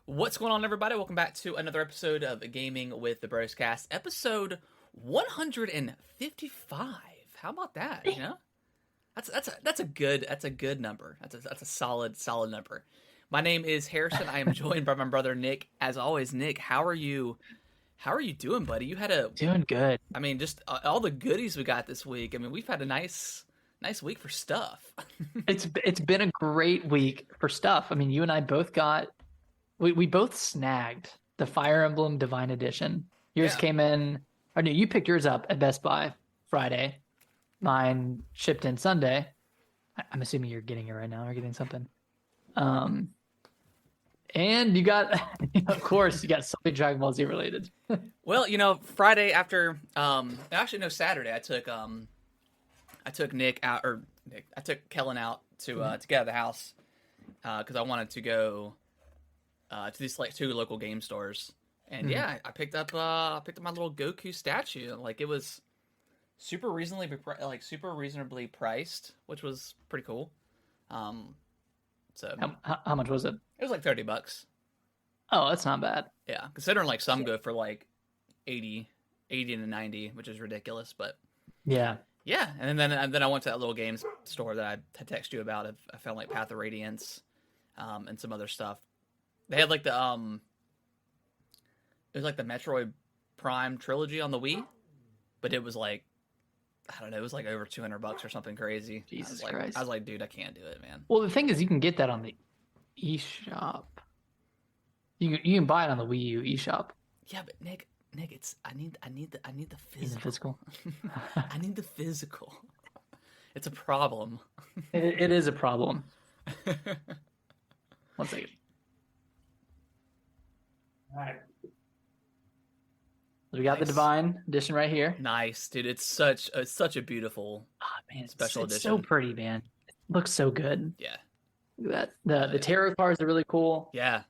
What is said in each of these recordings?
What's going on, everybody? Welcome back to another episode of Gaming with the Broscast, episode 155. How about that? You know, that's a good number. That's a solid number. My name is Harrison. I am joined by my brother Nick. As always, Nick, how are you? How are you doing, buddy? You had Doing good. I mean, just all the goodies we got this week. I mean, we've had a nice week for stuff. It's been a great week for stuff. I mean, you and I both got we both snagged the Fire Emblem Divine Edition. Yours came in, or no, you picked yours up at Best Buy Friday. Mine shipped in Sunday. I'm assuming you're getting it right now. You're getting something. And you got, of course, you got something Dragon Ball Z related. Well, you know, Friday after, actually no, Saturday, I took I took Kellen out to get out of the house because I wanted to go to these like two local game stores, and I picked up my little Goku statue. Like, it was super reasonably priced, which was pretty cool. So How much was it? it was like $30. Oh, that's not bad. Yeah, considering like some go for like 80 to 90, which is ridiculous, but Yeah. yeah. And then I went to that little games store that I had texted you about. I found like Path of Radiance, and some other stuff. They had like the it was like the Metroid Prime trilogy on the Wii, but it was like, I don't know, it was like over $200 or something crazy. Jesus I Christ. was like, dude, I can't do it, man. Well, the thing is, you can get that on the eShop. You can buy it on the Wii U eShop. Yeah, but Nick, it's I need the In the physical. physical. I need the physical. It's a problem. It is a problem. 1 second. All right. We got the Nice. Divine Edition right here. Nice, dude. It's such a beautiful. Oh, man, Special it's so edition. pretty, man. It looks so good. Yeah, Look at that. The tarot cards are really cool. yeah.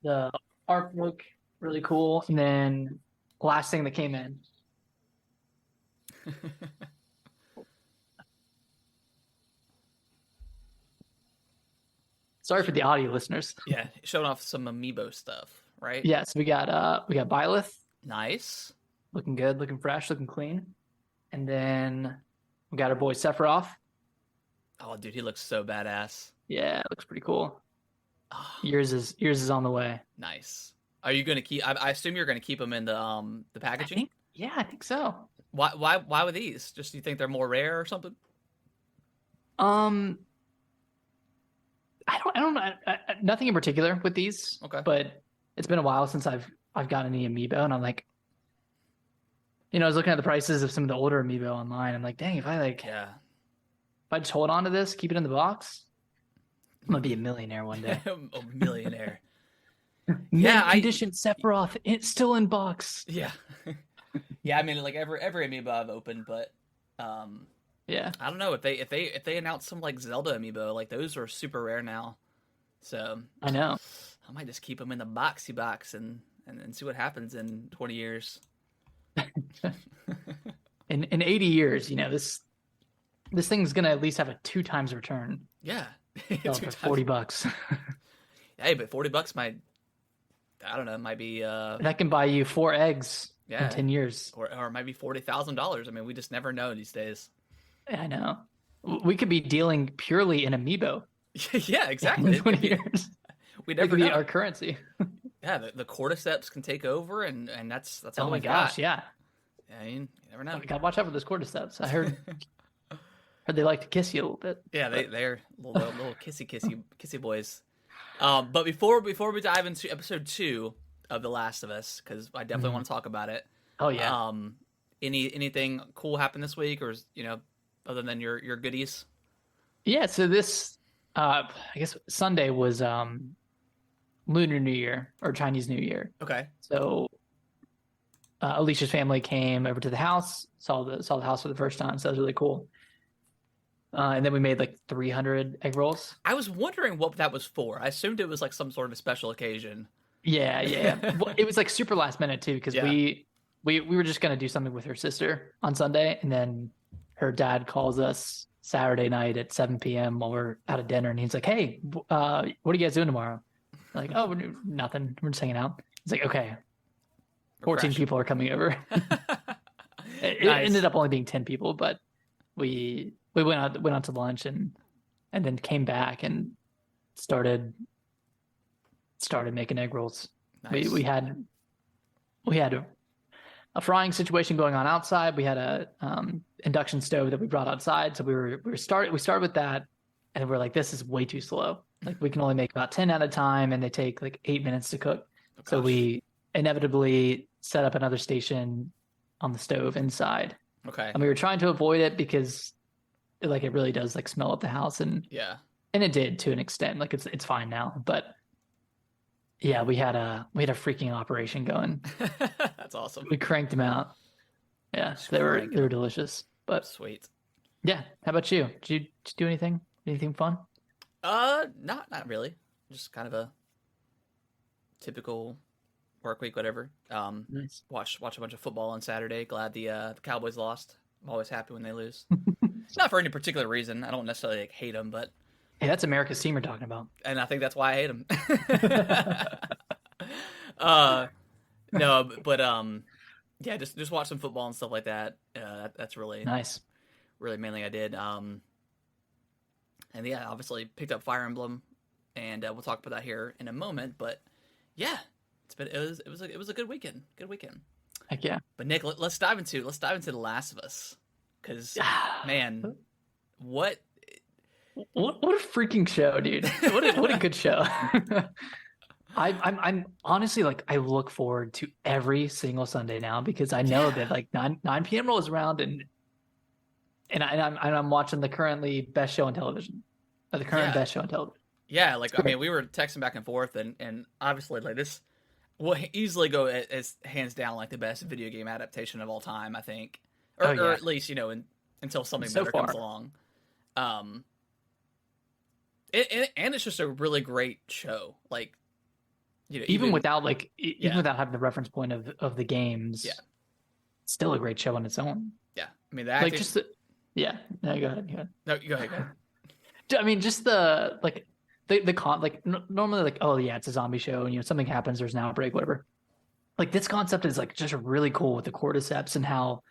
The artwork really cool. And then last thing that came in. Sorry for the audio listeners. Yeah, showing off some amiibo stuff, right? Yes, we got Byleth, Nice. looking good, looking fresh, looking clean. And then we got our boy Sephiroth. Oh, dude, he looks so badass. Yeah, it looks pretty cool. Oh, Yours is on the way. nice. Are you gonna keep? I assume you're gonna keep them in the packaging. I think so. Why with these? Just, do you think they're more rare or something? I don't know. Nothing in particular with these. Okay. But it's been a while since I've gotten any amiibo, and I'm like, I was looking at the prices of some of the older amiibo online. I'm like, dang, if I Yeah. just hold on to this, keep it in the box, I'm gonna be a millionaire one day. A millionaire. Yeah, I- condition Sephiroth, it's still in box. Yeah. Yeah. I mean, like every amiibo I've opened, but Yeah, I don't know if they announce some like Zelda amiibo, like those are super rare now. So I know. I might just keep them in the boxy box and see what happens in 20 years. In 80 years, this thing's gonna at least have a 2 times return. Yeah. So Two for times. $40. Hey, but $40 might, I don't know, might be That can buy you 4 eggs Yeah. in 10 years. or it might be $40,000. I mean, we just never know these days. I know. We could be dealing purely in amiibo Yeah, exactly. in It could 20 be- years. we It never could be know. our currency. Yeah, the cordyceps can take over, and that's Oh all my we gosh, got. yeah. I mean, you never know. We gotta watch out for those cordyceps. I heard they like to kiss you a little bit. Yeah, they're little kissy boys. But before we dive into episode 2 of The Last of Us, because I definitely want to talk about it. Oh yeah. Anything cool happened this week, or other than your goodies? Yeah, so this I guess Sunday was Lunar New Year or Chinese New Year. Okay. So Alicia's family came over to the house, saw the house for the first time, so that was really cool. And then we made like 300 egg rolls. I was wondering what that was for. I assumed it was like some sort of a special occasion. Yeah. Well, it was like super last minute too, because Yeah. we were just gonna do something with her sister on Sunday, and then her dad calls us Saturday night at 7 p.m. while we're out of dinner, and he's like, "Hey, what are you guys doing tomorrow?" Like, oh, nothing. We're just hanging out. It's like, okay, 14 crashing. people are coming over. It Nice. ended up only being 10 people, but we went out to lunch and then came back and started making egg rolls. Nice. We had a frying situation going on outside. We had a induction stove that we brought outside, so we started with that, and we're like, this is way too slow. Like we can only make about 10 at a time, and they take like 8 minutes to cook. Oh, So gosh. we inevitably set up another station on the stove inside, Okay. and we were trying to avoid it because it really does like smell up the house, and Yeah. it did to an extent. Like it's fine now, but yeah, we had a freaking operation going. That's awesome. We cranked them out. Yeah, Just they crank 'em. were delicious. But Sweet. yeah, how about you? Did you do anything? Anything fun? Not really. Just kind of a typical work week, whatever. Nice. Watch a bunch of football on Saturday. Glad the Cowboys lost. I'm always happy when they lose. Not for any particular reason. I don't necessarily like hate them, but Hey, that's America's team we're talking about. and I think that's why I hate them. No, but yeah, just watch some football and stuff like that. That's really Nice. really mainly I did. And yeah, obviously picked up Fire Emblem, and we'll talk about that here in a moment. But yeah, it was a good weekend. Good weekend. Heck yeah. But Nick, let's dive into The Last of Us, because man, what What a freaking show, dude! What a good show. I'm honestly like I look forward to every single Sunday now because I know that like 9 p.m. rolls around and I'm watching the currently best show on television, or the current best show on television. Yeah, like I mean, we were texting back and forth, and obviously like this will easily go as hands down like the best video game adaptation of all time, I think, or at least until something better comes along. And it's just a really great show, like even without without having the reference point of the games, it's still a great show on its own. Yeah, I mean that No, go ahead. No, go ahead. I mean, just the normally like, oh yeah, it's a zombie show and something happens, there's an outbreak, whatever. Like this concept is like just really cool with the cordyceps and how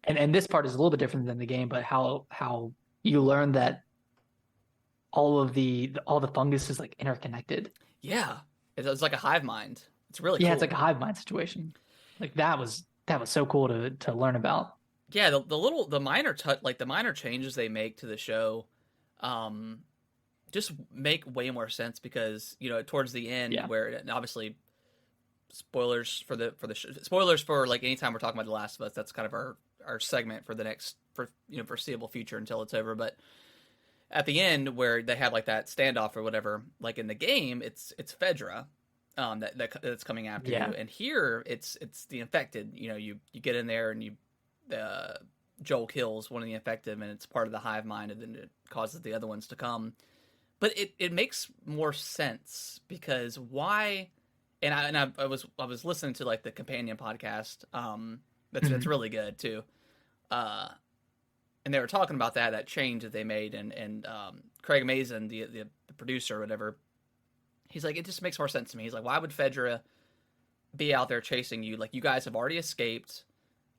and this part is a little bit different than the game, but how you learn that all the fungus is like interconnected. Yeah, it's like a hive mind. It's really cool. It's like a hive mind situation. Like that was so cool to learn about. Yeah, the minor changes they make to the show, just make way more sense because towards the end where obviously spoilers for spoilers for like anytime we're talking about The Last of Us, that's kind of our segment for the next foreseeable future until it's over. But at the end where they have like that standoff or whatever, like in the game, it's Fedra that's coming after you, and here it's the infected. You get in there and Joel kills one of the infected, and it's part of the hive mind, and then it causes the other ones to come. But it makes more sense because why? And I was listening to like the companion podcast, that's really good too, and they were talking about that change that they made, and Craig Mazin, the producer or whatever, he's like, it just makes more sense to me. He's like, why would Fedra be out there chasing you? Like, you guys have already escaped,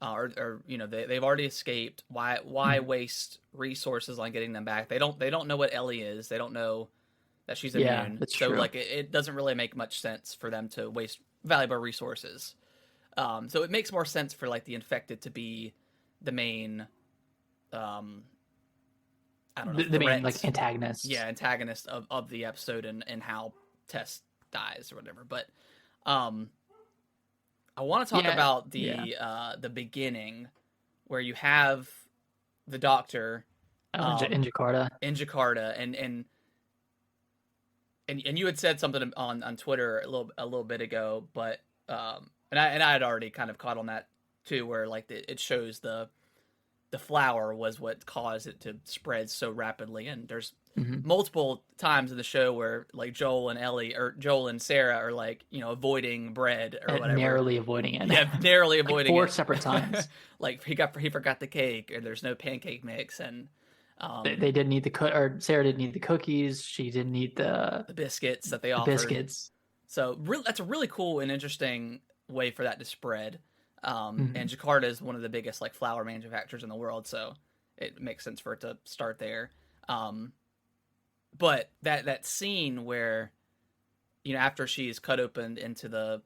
or they've already escaped. Why waste resources on getting them back? They don't know what Ellie is. They don't know that she's immune. That's so true. like it doesn't really make much sense for them to waste valuable resources. So it makes more sense for like the infected to be the main. I don't know. The main like antagonist. Yeah, antagonist of the episode and how Tess dies or whatever. But I want to talk about the beginning where you have the doctor in Jakarta. And you had said something on Twitter a little bit ago, but and I had already kind of caught on that too, where like it shows the flower was what caused it to spread so rapidly, and there's multiple times in the show where like Joel and Sarah are like avoiding bread or whatever, narrowly avoiding it. Yeah, narrowly avoiding like 4 it. separate times. Like he forgot the cake, and there's no pancake mix, and they didn't need or Sarah didn't need the cookies. She didn't need the biscuits that they offered. Biscuits. So that's a really cool and interesting way for that to spread. Mhm. And Jakarta is one of the biggest like flower manufacturers in the world, so it makes sense for it to start there. Um, but that scene where after she's cut open into the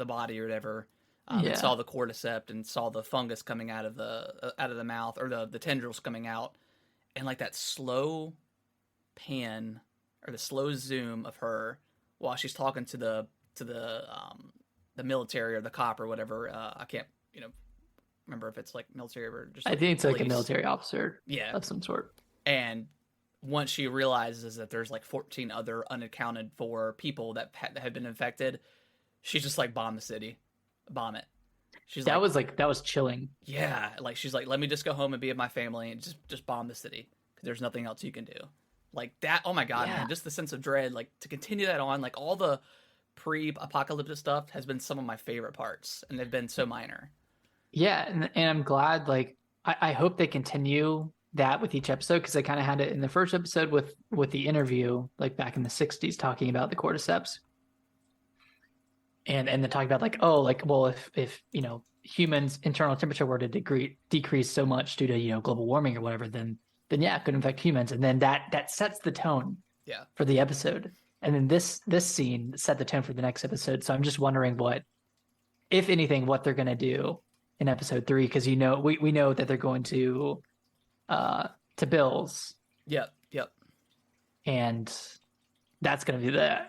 body or whatever, and Yeah. saw the cordyceps and saw the fungus coming out of the mouth, or the tendrils coming out, and like that slow pan or the slow zoom of her while she's talking to the military or the cop or whatever. I can't remember if it's like military or just I like think it's like a police. military officer Yeah, of some sort. and once she realizes that there's like 14 other unaccounted for people that had been infected, she's just like bomb the city, bomb it. She's like, That was chilling. yeah, like she's like, let me just go home and be with my family and just bomb the city because there's nothing else you can do. Like that. Oh my god, Yeah. man! Just the sense of dread, like to continue that on, like all the pre-apocalyptic stuff has been some of my favorite parts, and they've been so minor. Yeah, and I'm glad. Like, I hope they continue that with each episode because they kind of had it in the first episode with the interview, like back in the '60s, talking about the cordyceps, and then talking about like, oh, like, well, if humans' internal temperature were to decrease so much due to global warming or whatever, then yeah, it could infect humans, and then that sets the tone Yeah, for the episode, and then this scene set the tone for the next episode. So I'm just wondering what, if anything, what they're gonna do in episode 3, because we know that they're going to Bill's, yep, yep. and that's gonna be the.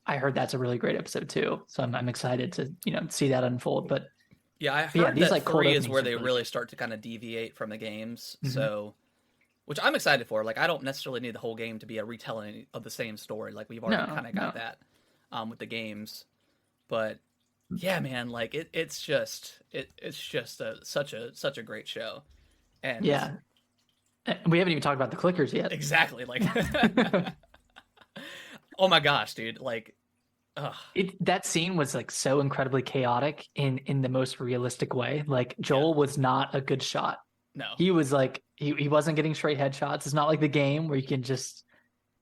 I heard that's a really great episode too, so I'm excited to see that unfold. But Yeah, I yeah, heard these that like cold 3 is openings where are they really really good. start to kind of deviate from the games. Mhm. So, which I'm excited for. Like, I don't necessarily need the whole game to be a retelling of the same story. Like, we've already No, kind of no, got that with the games. But yeah, man, like it's just such a great show. And yeah. We haven't even talked about the clickers yet. exactly, like oh my gosh, dude, like ugh, That scene was like so incredibly chaotic in the most realistic way. Like yeah, Joel was not a good shot. no, He was like he wasn't getting straight headshots. It's not like the game where you can just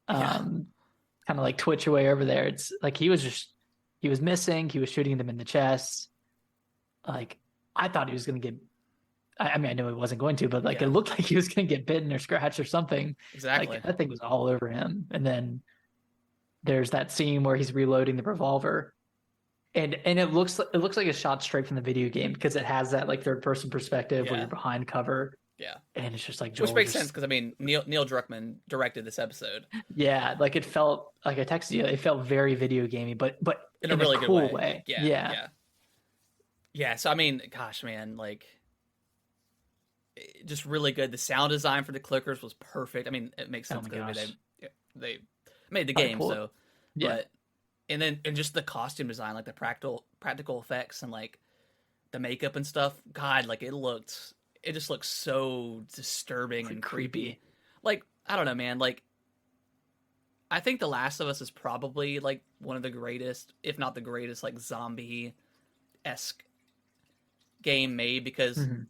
yeah, um kind of like twitch away over there. It's like he was missing. He was shooting them in the chest. Like I thought he was gonna get. I mean, I know he wasn't going to, but like it yeah, looked like he was gonna get bitten or scratched or something. exactly, Like that thing was all over him. And then there's that scene where he's reloading the revolver, and it looks like a shot straight from the video game because it has that like third person perspective where yeah, you're behind cover, yeah. and it's just like Which Joel makes sense just because I mean Neil Druckmann directed this episode yeah, like it felt like I texted you, it felt very video gamey, but in a in a really good cool way. way. Yeah, Yeah. yeah, yeah. So I mean, gosh, man, like just really good. The sound design for the clickers was perfect. I mean, it makes Oh sense my because gosh. they made the Probably game, pull it. so Yeah. but and just the costume design, like the practical effects and like the makeup and stuff. God, like it just looks so disturbing and creepy. Like I don't know, man. Like I think The Last of Us is probably like one of the greatest, if not the greatest, like zombie esque game made because Mhm.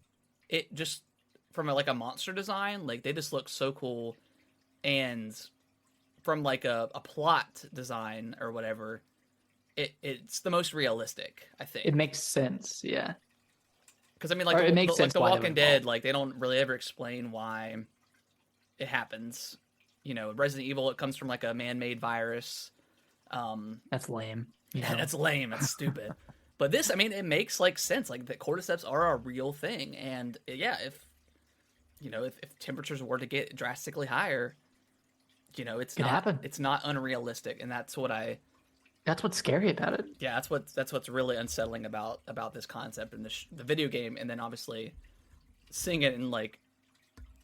it just from like a monster design, like they just look so cool, and from like a plot design or whatever, it's the most realistic, I It think. makes sense. Yeah. Because I mean, Or it makes like sense the why they would Walking evolve. Dead, like they don't really ever explain why it happens. Resident Evil, it comes from like a man-made virus. That's lame. That's lame. That's stupid. But this, I mean, it makes like sense. Like the cordyceps are a real thing, and yeah, if temperatures were to get drastically higher, it's Could not happen. it's not unrealistic, and that's what I That's what's scary about it. yeah, that's what's really unsettling about this concept and the video game, and then obviously seeing it in like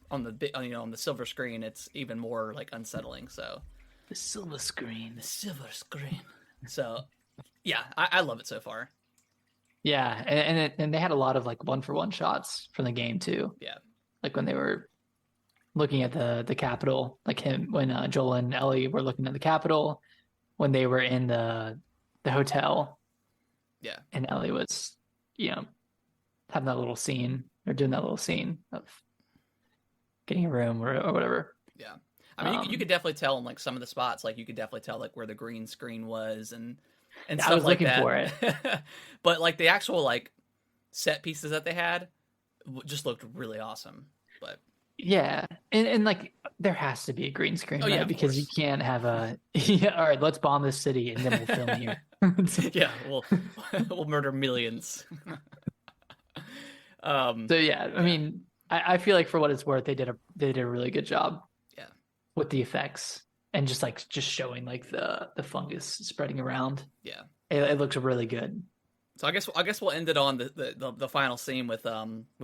on the silver screen, it's even more like unsettling. So The silver screen. the silver screen. So yeah, I love it so far. Yeah, and they had a lot of like one for one shots from the game too. Yeah, Like when they were looking at the Capitol, like him when Joel and Ellie were looking at the Capitol, when they were in the hotel, yeah, and Ellie was, you know, having that little scene or doing that little scene of getting a room or whatever. yeah. I mean, you could definitely tell in like some of the spots, like you could definitely tell like where the green screen was, and and I stuff was like looking that. for it. But like the actual like set pieces that they had just looked really awesome. But Yeah, and like there has to be a green screen, oh yeah, right? of Because you course. can't have a yeah. All right, let's bomb this city and then we'll film here. Yeah, we'll murder millions. um, So yeah, I yeah, mean, I feel like for what it's worth, they did a really good job yeah, with the effects and just showing like the fungus spreading around. yeah. It looks really good. So I guess we'll end it on the final scene with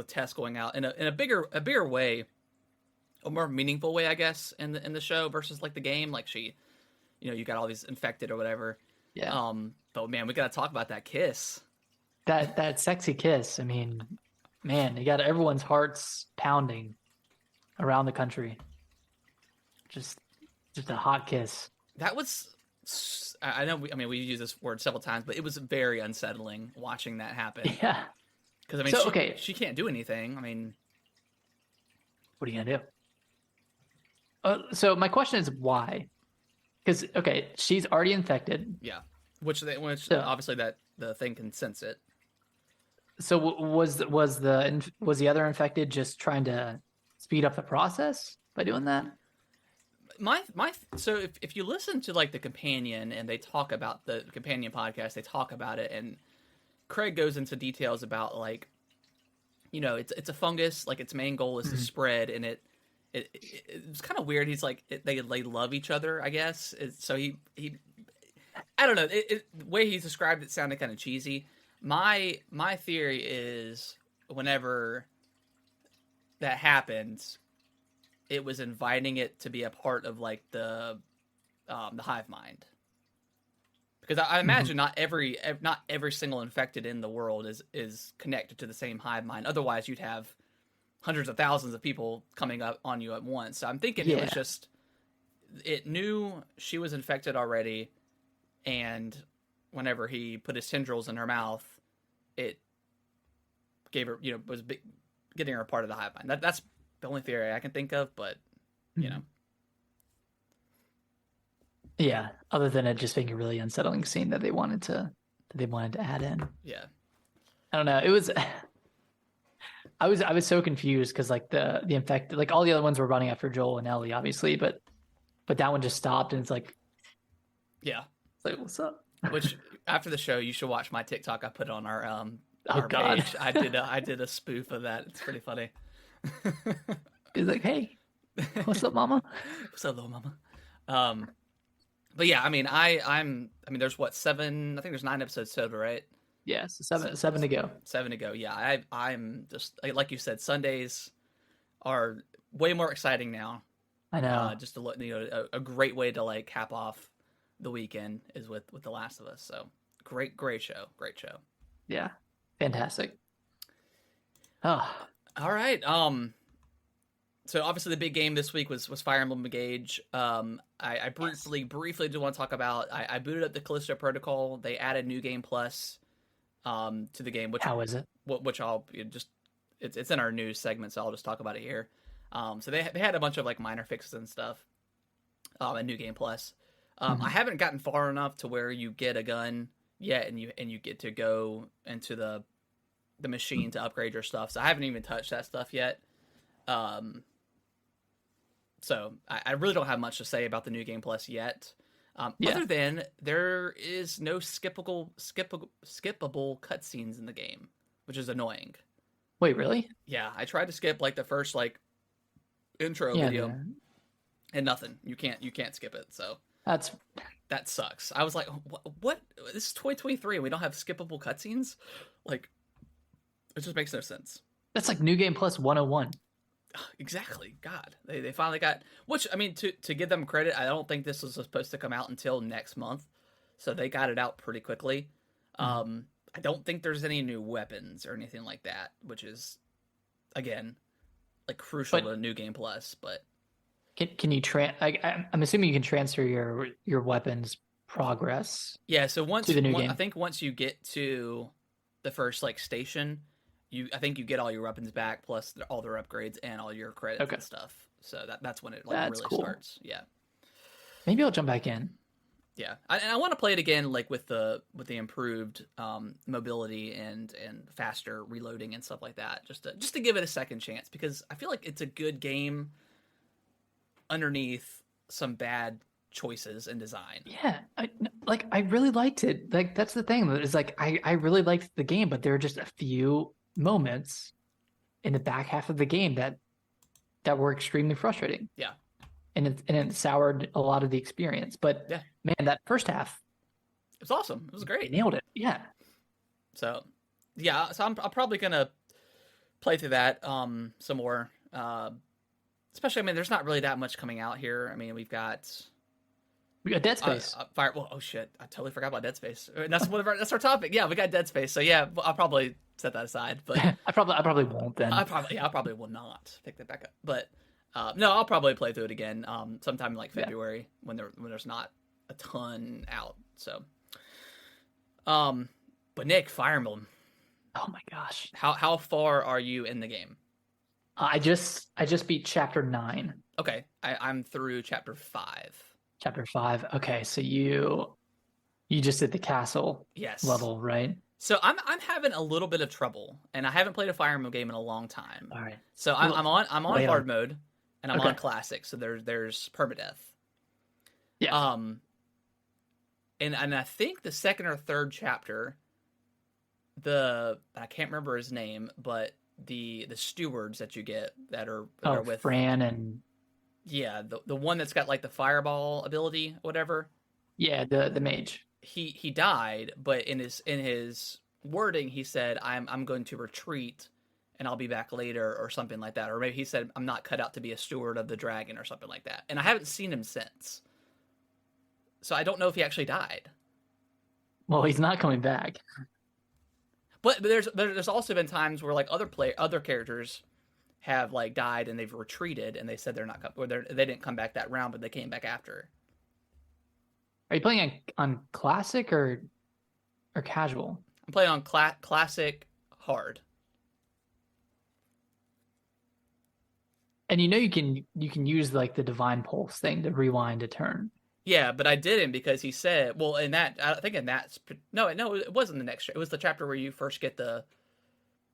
Tess going out in a bigger way, a more meaningful way, I guess, in the show versus like the game. Like she, you got all these infected or whatever. Yeah, But man, we gotta talk about that kiss. that sexy kiss. I mean, man, you got everyone's hearts pounding around the country. Just just a hot kiss. That was. I know. We use this word several times, but it was very unsettling watching that happen. Yeah. Because I mean, So she okay, she can't do anything. I mean, what are you gonna do? So my question is why? Because okay, she's already infected. yeah. Which So obviously that the thing can sense it. so was the other infected just trying to speed up the process by doing that? So if you listen to like the companion and they talk about the companion podcast, they talk about it, and Craig goes into details about like, it's a fungus. Like its main goal is to Mhm. spread, and it's kind of weird. He's like they love each other, I guess. So he I don't know. The way he described it sounded kind of cheesy. My theory is whenever that happens, it was inviting it to be a part of like the hive mind. Because I Mhm. imagine not every single infected in the world is connected to the same hive mind. Otherwise, you'd have hundreds of thousands of people coming up on you at once. So I'm thinking it was Yeah. just it knew she was infected already, and whenever he put his tendrils in her mouth, it gave her getting her a part of the hive mind. That's the only theory I can think of, but you know, Mhm. Yeah. Other than it just being a really unsettling scene that they wanted to add in. yeah, I don't know. It was I was so confused because like the infected like all the other ones were running after Joel and Ellie, obviously, but that one just stopped and yeah. it's like what's up? Which after the show, you should watch my TikTok. I put it on Oh our God. page. I did a spoof of that. It's pretty funny. He's like, hey, what's up, mama? What's up, little mama? Um, but yeah, I mean, there's what 7? I think there's 9 episodes total, right? Yes, So, seven to go. 7 to go. Yeah, I'm just like you said. Sundays are way more exciting now. I know. Just to look, a great way to like cap off the weekend is with The Last of Us. So great show, great show. Yeah. Fantastic. Oh, All right. So obviously the big game this week was Fire Emblem Engage. I briefly do want to talk about. I booted up the Callisto Protocol. They added New Game Plus to the game, how is it? which I'll just it's in our news segment, so I'll just talk about it here. So they had a bunch of like minor fixes and stuff. And New Game Plus. I Mhm. haven't gotten far enough to where you get a gun yet, and you get to go into the machine to upgrade your stuff. So I haven't even touched that stuff yet. So I really don't have much to say about the New Game Plus yet. Yeah. Other than there is no skippable cutscenes in the game, which is annoying. Wait, really? Yeah, I tried to skip like the first like intro Yeah, video and nothing. You can't skip it. So that's that sucks. I was like, what? This is 2023 and we don't have skippable cutscenes? Like, it just makes no sense. that's like New Game Plus 101. Exactly. God, they finally got. Which I mean, to give them credit, I don't think this was supposed to come out until next month, so they got it out pretty quickly. Mhm. I don't think there's any new weapons or anything like that, which is again like crucial But to New Game Plus. But can you I'm assuming you can transfer your weapons progress yeah, so to the new I game. think once you get to the first like station, I think you get all your weapons back plus all their upgrades and all your credits Okay. and stuff. So that's when it like That's really cool. starts. Yeah. Maybe I'll jump back in. Yeah, and I want to play it again, like with the improved mobility and faster reloading and stuff like that, just to give it a second chance, because I feel like it's a good game underneath some bad choices in design. Yeah, I really liked it. Like that's the thing is like I really liked the game, but there are just a few moments in the back half of the game that were extremely frustrating. Yeah, And it soured a lot of the experience. But yeah, man, that first half, it was awesome. It was they great. nailed it. Yeah. So yeah, so I'm probably gonna play through that some more. Especially, I mean, there's not really that much coming out here. I mean, we've got We got Dead Space. Fire. Well, oh shit, I totally forgot about Dead Space. That's that's our topic. Yeah, we got Dead Space. So yeah, I'll probably set that aside. But I probably won't then. I probably will not pick that back up. But no, I'll probably play through it again sometime in like February when there's not a ton out. So, but Nick, Fire Emblem. Oh my gosh. How far are you in the game? I just beat chapter 9. Okay, I'm through chapter 5. Chapter 5. Okay, so you just did the castle Yes. level, right? So I'm having a little bit of trouble, and I haven't played a Fire Emblem game in a long time. All right. So I'm on hard mode, and I'm Okay. on classic. So there's permadeath. Yeah. And I think the second or third chapter, I can't remember his name, but the stewards that you get that are with Fran and the one that's got like the fireball ability, whatever. yeah, the mage. He died, but in his wording he said I'm going to retreat and I'll be back later or something like that, or maybe he said I'm not cut out to be a steward of the dragon or something like that. And I haven't seen him since, so I don't know if he actually died. Well, he's not coming back. But there's also been times where like other characters have like died and they've retreated and they said they're not or they didn't come back that round, but they came back after. Are you playing on classic or casual? I'm playing on classic hard. And you can use like the divine pulse thing to rewind a turn. Yeah, but I didn't because he said, well, I think in that, no, it wasn't the next. It was the chapter where you first get the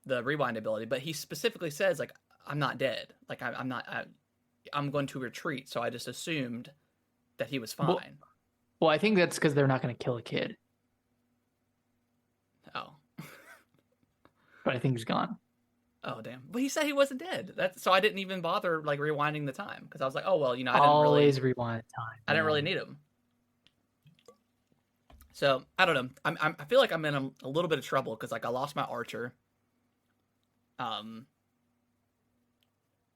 rewind ability. But he specifically says, like, I'm not dead. Like, I'm going to retreat. So I just assumed that he was fine. Well, I think that's because they're not going to kill a kid. Oh. But I think he's gone. Oh, damn. But he said he wasn't dead. So I didn't even bother, like, rewinding the time. Because I was like, oh, well, I didn't always rewind time. I didn't really need him. So, I don't know. I feel like I'm in a little bit of trouble because, like, I lost my archer. And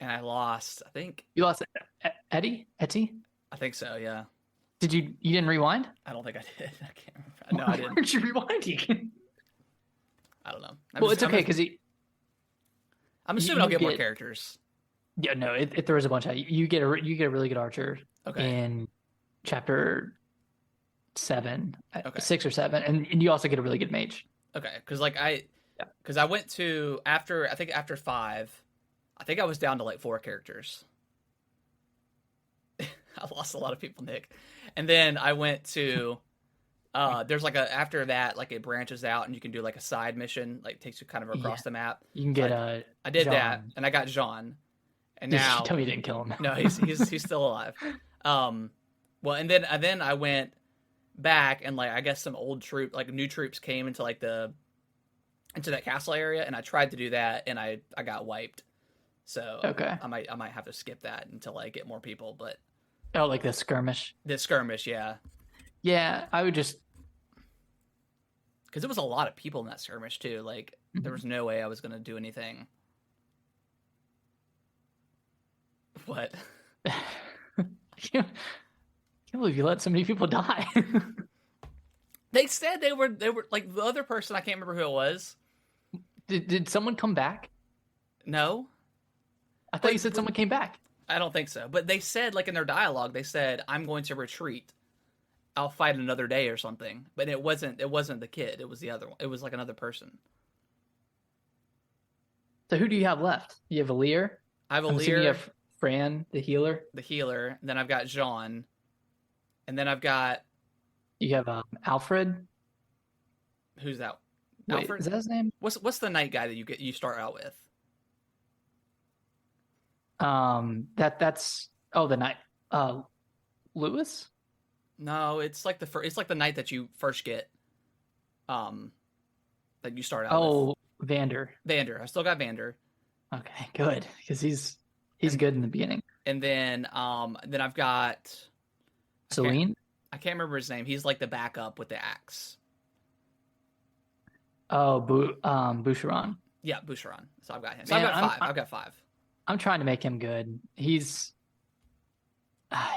I lost, I think... You lost Eddie? Etty? I think so, yeah. You didn't rewind? I don't think I did. I can't remember. No, I didn't. Where'd you rewind? I don't know. It's okay because I'm assuming I'll get more characters. Yeah, no, it throws a bunch out. You get a really good archer in chapter 7, 6 or 7, and you also get a really good mage. Okay, because I went to after 5, I think I was down to like 4 characters. I lost a lot of people, Nick. And then I went to there's like after that, like it branches out and you can do like a side mission, like takes you kind of across the map. You can get I did Jean. that, and I got Jean. And now tell me you didn't kill him. No, he's still alive. Well, and then I went back and like I guess some old new troops came into like into that castle area, and I tried to do that and I got wiped. So okay. I might have to skip that until I get more people, but like the skirmish. The skirmish, yeah. Yeah, I would just because there was a lot of people in that skirmish too. Like there was no way I was gonna do anything. What? I can't believe you let so many people die. They said they were like the other person. I can't remember who it was. Did someone come back? No. I thought you said someone came back. I don't think so. But they said, like in their dialogue, they said, "I'm going to retreat. I'll fight another day or something." But it wasn't the kid. It was the other one. It was like another person. So who do you have left? You have Alear? I have Alear. You have Fran, the healer. Then I've got Jean. And then I've got You have Alfred. Who's that? Wait, Alfred? is that his name? What's the knight guy that you start out with? That's the night. Lewis. No, it's like it's like the knight that you first get. That you start out Oh, Vander. Vander. I still got Vander. Okay, good, because he's And- good in the beginning. And then I've got Celine. I can't remember his name. He's like the backup with the axe. Oh, Boucheron. Yeah, Boucheron. So I've got him. So Man, I've got five. I'm trying to make him good. He's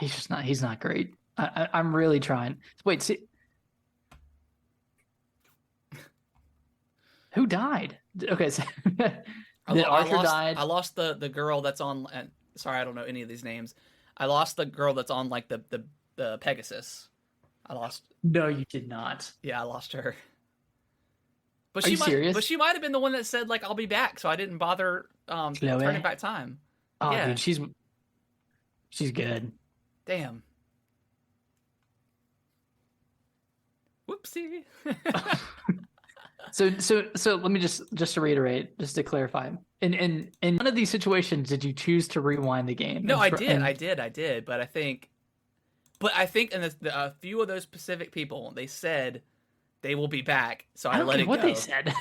just not. He's not great. I'm really trying. Wait, see, who died? Okay, so Archer died. I lost the girl that's on. Sorry, I don't know any of these names. I lost the girl that's on like the Pegasus. I lost. No, you did not. Yeah, I lost her. But Are you serious? But she might have been the one that said like I'll be back, so I didn't bother turning back time. Oh, yeah. dude, she's good. Damn. Whoopsie. So let me just to reiterate, just to clarify. In none of these situations did you choose to rewind the game. No, I did. But I think in a few of those specific people, they said they will be back. So I let it go. What they said.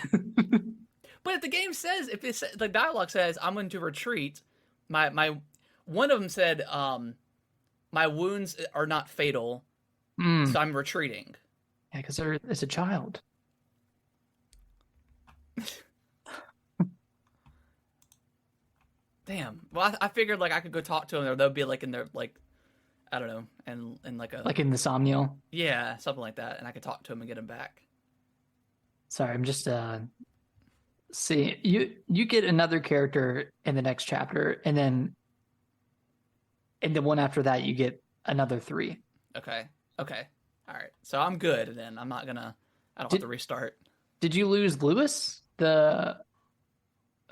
But if the game says, the dialogue says, I'm going to retreat. My one of them said, my wounds are not fatal, so I'm retreating. Yeah, because it's a child. Damn. Well, I figured like I could go talk to them, or they'll be like in their like, I don't know, and like in the Somniel. Yeah, something like that, and I could talk to them and get them back. Sorry, I'm just see you get another character in the next chapter, and then in the one after that you get another 3. Okay. All right. So I'm good. Then I'm not gonna. I don't have to restart. Did you lose Lewis, the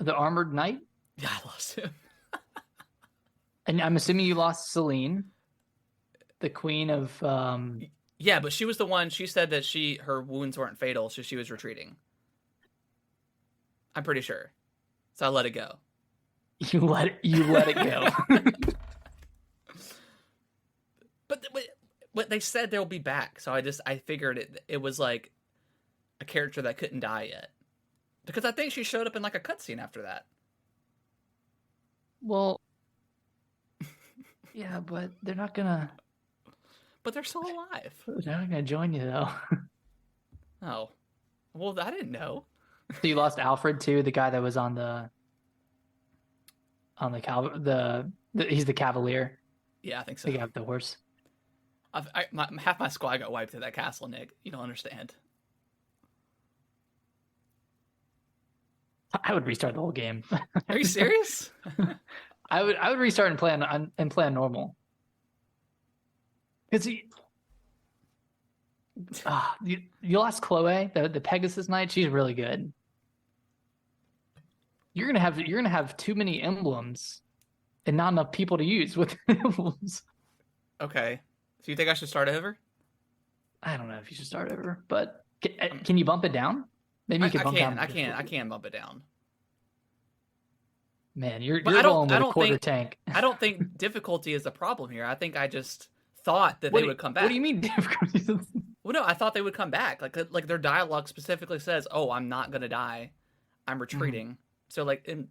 armored knight? Yeah, I lost him. And I'm assuming you lost Celine, the queen of. Yeah, but she was the one. She said that her wounds weren't fatal, so she was retreating. I'm pretty sure. So I let it go. You let it go. But they said they'll be back, so I figured it was like a character that couldn't die yet, because I think she showed up in like a cutscene after that. Well, yeah, but they're not gonna. But they're still alive. They're not gonna join you though. Oh, well, I didn't know. So you lost Alfred too, the guy that was on the he's the Cavalier. Yeah, I think so. The guy with the horse. Half my squad got wiped at that castle, Nick. You don't understand. I would restart the whole game. Are you serious? I would restart and play on normal. Because you lost Chloe, the Pegasus Knight. She's really good. You're gonna have too many emblems and not enough people to use with emblems. Okay. So you think I should start over? I don't know if you should start over, but can you bump it down? Maybe you can bump down. I can bump it down. Man, you're going with a quarter tank. I don't think difficulty is the problem here. I think I just thought that they would come back. What do you mean difficulty? Well, no, I thought they would come back. Like their dialogue specifically says, "Oh, I'm not gonna die. I'm retreating." Mm-hmm. So, like in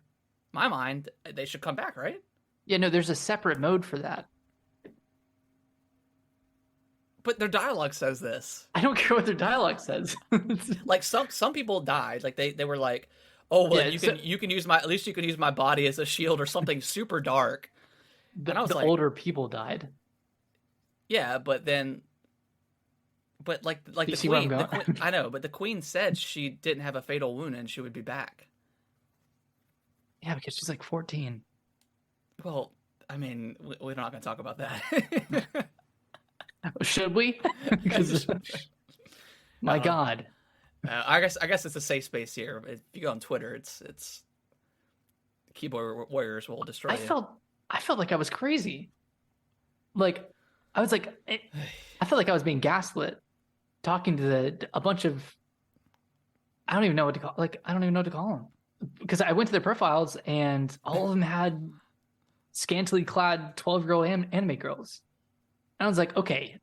my mind, they should come back, right? Yeah, no, there's a separate mode for that. But their dialogue says this. I don't care what their dialogue says. Like some people died. Like they were like, "Oh, well, yeah, you can use at least you can use my body as a shield," or something super dark. And I was like, older people died. Yeah, but like the queen, I know, but the queen said she didn't have a fatal wound and she would be back. Yeah, because she's like 14. Well, I mean, we're not going to talk about that. Should we? Because my God. I guess it's a safe space here. If you go on Twitter, it's keyboard warriors will destroy you. I felt like I was crazy. Like I was like, I felt like I was being gaslit. talking to a bunch of, I don't even know what to call, like, I don't even know what to call them. Because I went to their profiles and all of them had scantily clad 12-year-old anime girls. And I was like, okay,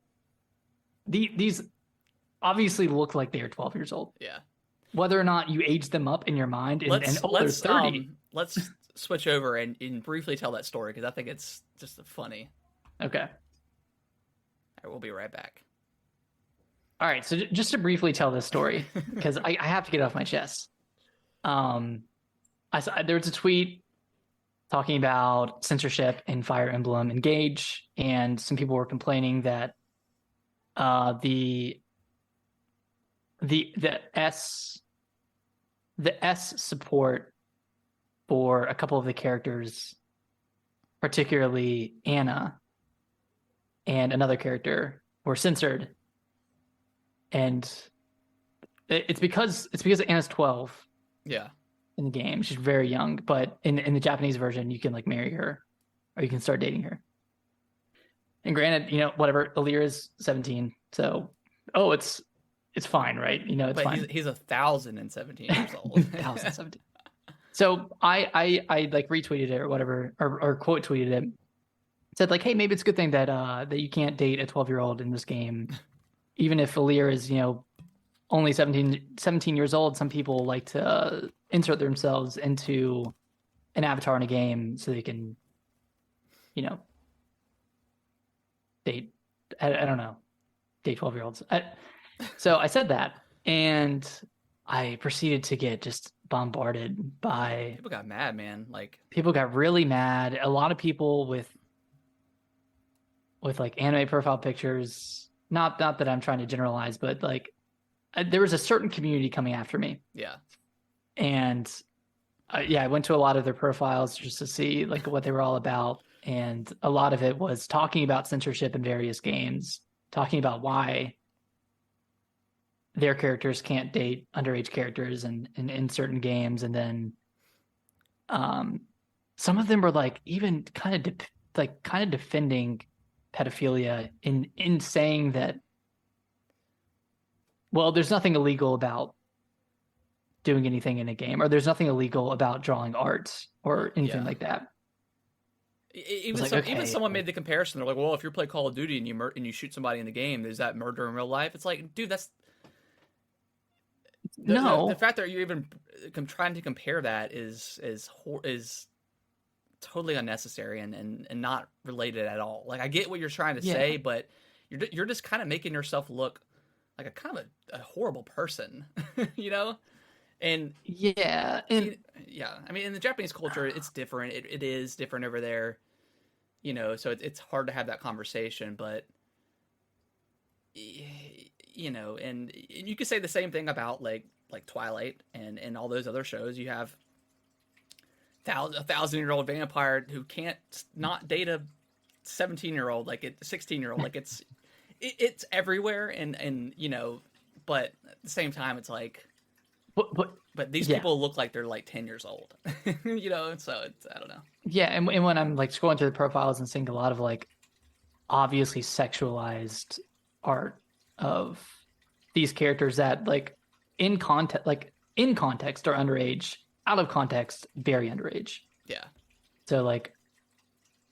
these obviously look like they are 12 years old. Yeah. Whether or not you age them up in your mind and they're 30. Let's switch over and briefly tell that story because I think it's just funny. Okay. All right, we'll be right back. All right, so just to briefly tell this story, because I have to get it off my chest. I saw there was a tweet talking about censorship in Fire Emblem Engage, and some people were complaining that the S support for a couple of the characters, particularly Anna and another character, were censored. And it's because Anna's 12. Yeah. In the game. She's very young, but in the Japanese version, you can like marry her or you can start dating her. And granted, whatever, Aaliyah is 17. So, it's fine, right? It's fine. He's 1,017 years old. 1,017. So I like retweeted it or whatever, or quote tweeted it. Said like, hey, maybe it's a good thing that you can't date a 12-year-old in this game. Even if Aaliyah is, only 17 years old, some people like to insert themselves into an avatar in a game so they can, date, I don't know, date 12-year-olds. So I said that, and I proceeded to get just bombarded by... People got mad, man. Like, people got really mad. A lot of people with like anime profile pictures, not that I'm trying to generalize, but like, there was a certain community coming after me. Yeah. And I went to a lot of their profiles just to see like what they were all about. And a lot of it was talking about censorship in various games, talking about why their characters can't date underage characters in certain games. And then some of them were like even kind of defending pedophilia in saying that, well, there's nothing illegal about doing anything in a game, or there's nothing illegal about drawing art or anything like that. Even someone made the comparison. They're like, well, if you play Call of Duty and you shoot somebody in the game, is that murder in real life? It's like, dude, that's the fact that you're even trying to compare that is totally unnecessary and not related at all. Like, I get what you're trying to say, but you're just kind of making yourself look like a kind of a horrible person, And yeah, I mean, in the Japanese culture, it's different. It is different over there, so it's hard to have that conversation. But and you could say the same thing about like Twilight and all those other shows. You have a 1,000-year-old vampire who can't not date a 17-year-old, like a 16-year-old. Like it's everywhere, and but at the same time, it's like. But these people look like they're like 10 years old, so it's, I don't know. Yeah. And when I'm like scrolling through the profiles and seeing a lot of like obviously sexualized art of these characters that like in context are underage, out of context, very underage. Yeah. So like,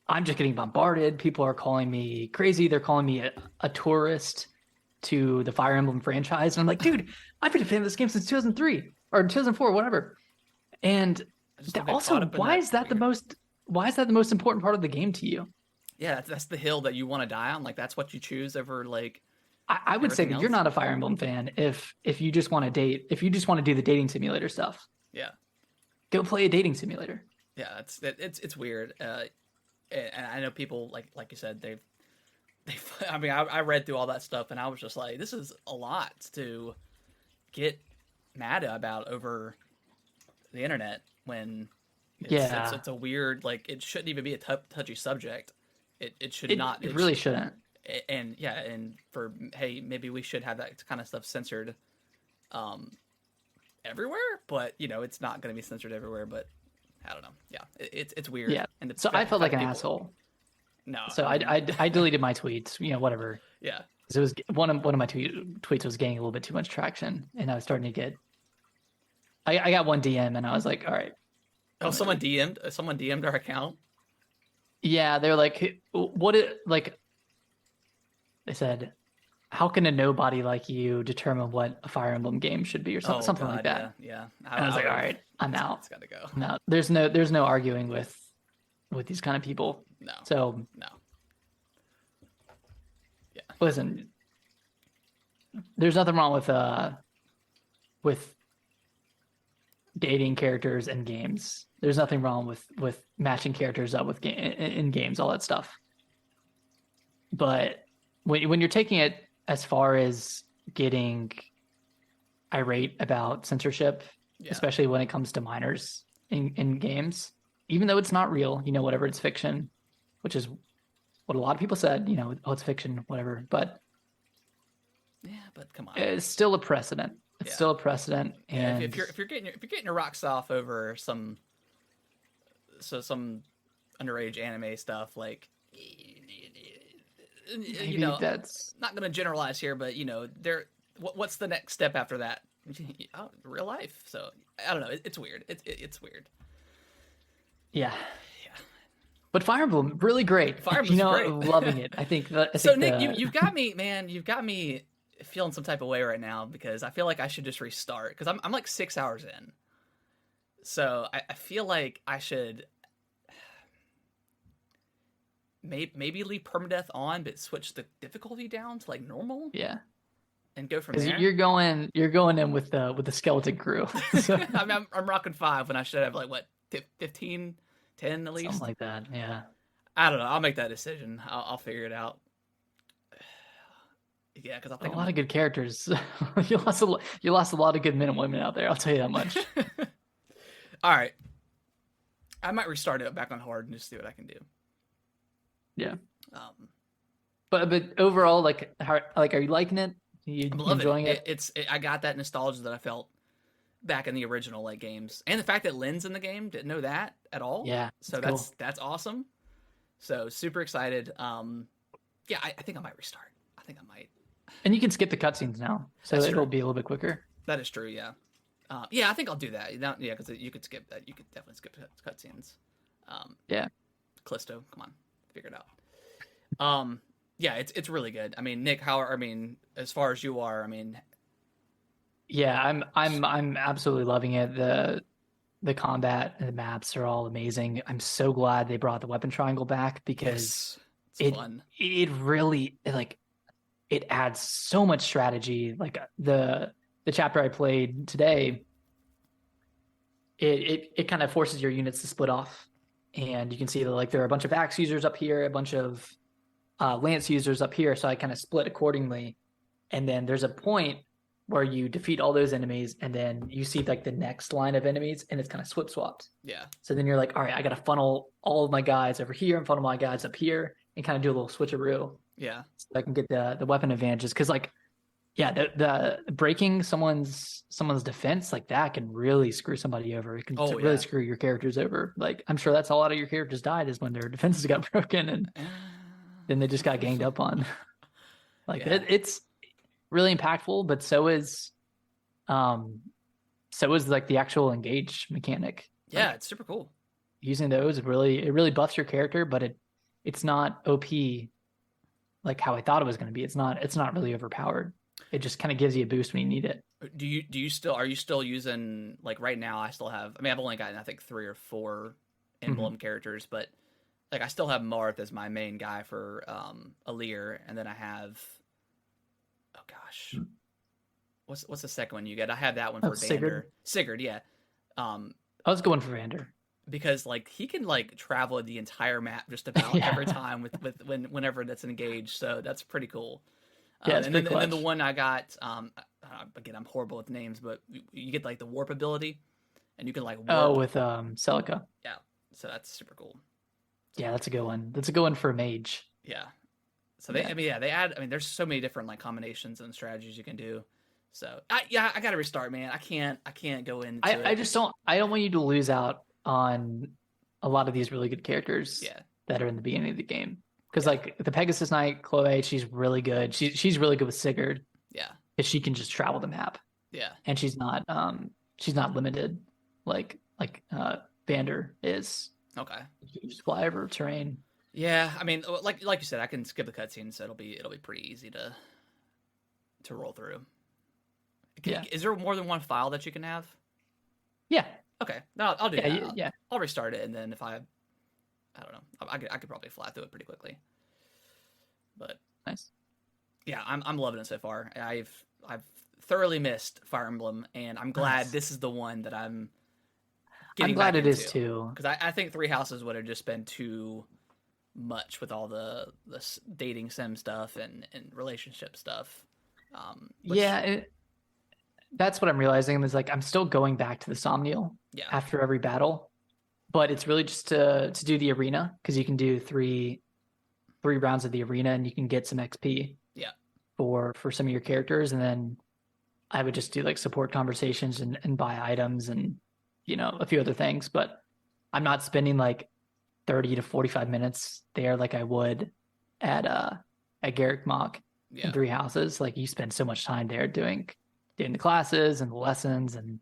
I'm just getting bombarded. People are calling me crazy. They're calling me a tourist to the Fire Emblem franchise. And I'm like, dude, I've been a fan of this game since 2003 or 2004, whatever. And also, why is that the most important part of the game to you? Yeah, that's the hill that you want to die on. Like, that's what you choose over like. I would say that else. You're not a Fire Emblem fan if you just want to date, if you just want to do the dating simulator stuff. Yeah. Go play a dating simulator. Yeah, it's weird. And I know people like you said, I mean, I read through all that stuff and I was just like, this is a lot to get mad about over the internet when it's a weird, like, it shouldn't even be a touchy subject. It should not. It really shouldn't. And for, hey, maybe we should have that kind of stuff censored everywhere, but it's not going to be censored everywhere. But I don't know. Yeah, it's weird. Yeah. And so I felt like an asshole. No. So I deleted my tweets. Whatever. Yeah. So it was one of my tweets was getting a little bit too much traction, and I was starting to get. I got one DM, and I was like, all right. Oh, someone DM'd our account. Yeah, they're like, what it like. They said, how can a nobody like you determine what a Fire Emblem game should be, or something God, like that? Yeah. And I was like, all right, I'm out. It's got to go. I'm out. There's no arguing with these kind of people. No. So no. Yeah. Listen, there's nothing wrong with dating characters in games. There's nothing wrong with matching characters up with in games, all that stuff. But when you're taking it as far as getting irate about censorship, especially when it comes to minors in games, even though it's not real, whatever, it's fiction, which is what a lot of people said, oh, it's fiction, whatever. But yeah, but come on, it's still a precedent. It's still a precedent. Yeah, and if you're getting your rocks off over some underage anime stuff, like, that's not going to generalize here, but what's the next step after that? Real life. So I don't know. It's weird. It's weird. Yeah. But Fire Emblem, really great. Fire Emblem's great. Loving it. I think Nick, you've got me, man. You've got me feeling some type of way right now, because I feel like I should just restart, because I'm like 6 hours in. So I feel like I should maybe leave permadeath on, but switch the difficulty down to like normal. Yeah. And go from there. You're going in with the skeleton crew. So. I'm rocking 5 when I should have like 15, 10 at least. Something like that. Yeah. I don't know. I'll make that decision. I'll figure it out. Yeah, because I think a lot of good characters. you lost a lot of good men and women out there. I'll tell you that much. All right, I might restart it back on hard and just see what I can do. Yeah. But overall, are you liking it? I'm enjoying it? I got that nostalgia that I felt back in the original games, and the fact that Lynn's in the game, didn't know that at all. Yeah. So that's awesome. So super excited. Yeah, I think I might restart. I think I might. And you can skip the cutscenes now, so it'll be a little bit quicker. That is true. Yeah. Yeah, I think I'll do that. Yeah, because you could skip that. You could definitely skip cutscenes. Yeah. Callisto, come on, figure it out. Yeah, it's really good. I mean, Nick, as far as you are, yeah, I'm absolutely loving it. The combat and the maps are all amazing. I'm so glad they brought the weapon triangle back, because it's fun. It really it adds so much strategy. Like the chapter I played today, it kind of forces your units to split off, and you can see that there are a bunch of axe users up here, a bunch of lance users up here. So I kind of split accordingly, and then there's a point where you defeat all those enemies, and then you see the next line of enemies, and it's kind of swapped. Yeah. So then you're like, all right, I got to funnel all of my guys over here and funnel my guys up here, and kind of do a little switcheroo. Yeah. So I can get the weapon advantages, because the breaking someone's defense that can really screw somebody over. It can really screw your characters over. I'm sure that's how a lot of your characters died, is when their defenses got broken and then they just got ganged up on. It's really impactful, but so is the actual engage mechanic. Yeah, it's super cool. Using those, it really buffs your character, but it's not OP like how I thought it was going to be. It's not really overpowered. It just kind of gives you a boost when you need it. Are you still using, right now? I still have, I've only gotten, I think, 3 or 4 Emblem characters, but I still have Marth as my main guy for Alir, and then I have, oh gosh, what's the second one you get? I have that one for Vander. Sigurd, yeah. I was going for Vander. Because he can travel the entire map just about every time whenever that's engaged, so that's pretty cool. Yeah, and then the one I got, again, I'm horrible with names, but you get the warp ability, and you can warp. Oh, with Celica. Yeah, so that's super cool. Yeah, that's a good one. That's a good one for a mage. Yeah. So they add. There's so many different combinations and strategies you can do. So I got to restart, man. I can't go into. I just don't. I don't want you to lose out on a lot of these really good characters. Yeah. That are in the beginning of the game. Because like the Pegasus Knight, Chloe, she's really good. She's really good with Sigurd Yeah. because she can just travel the map, Yeah. and she's not limited like Vander is. Okay. You can just fly over terrain. Yeah, I mean, like you said, I can skip the cutscenes, so it'll be pretty easy to roll through. Yeah. Is there more than one file that you can have? Yeah. Okay, no, I'll do Yeah. that. Yeah. I'll restart it, and then if I don't know, I could probably fly through it pretty quickly. But Nice. yeah, I'm loving it so far. I've thoroughly missed Fire Emblem, and I'm glad Nice. this is the one that I'm I'm getting glad back it is into. too. Because I think Three Houses would have just been too much with all the dating sim stuff and relationship stuff. Which, Yeah, that's what I'm realizing is like I'm still going back to the Somniel yeah, after every battle, but it's really just to do the arena because you can do three rounds of the arena and you can get some XP yeah, for some of your characters, and then I would just do like support conversations and buy items and a few other things, but I'm not spending like 30 to 45 minutes there like I would at Garrick Mock in yeah. Three Houses. Like you spend so much time there doing the classes and the lessons and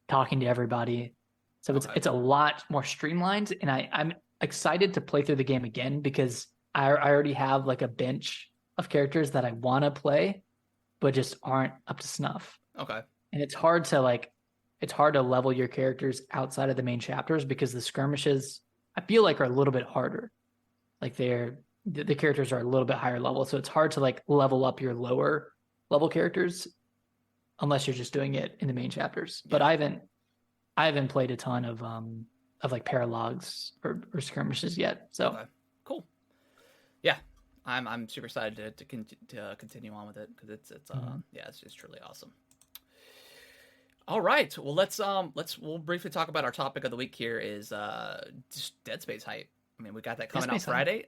talking to everybody. So Okay. it's a lot more streamlined, and I'm excited to play through the game again because I already have like a bench of characters that I want to play, but just aren't up to snuff. Okay. And it's hard to level your characters outside of the main chapters because the skirmishes I feel like are a little bit harder. Like the characters are a little bit higher level, so it's hard to like level up your lower level characters unless you're just doing it in the main chapters. Yeah. But I haven't played a ton of like paralogs or skirmishes yet. So Okay. Cool. Yeah, I'm super excited to continue on with it because it's yeah, it's truly awesome. All right, well we'll briefly talk about our topic of the week here is just Dead Space hype. I mean, we got that coming out Friday.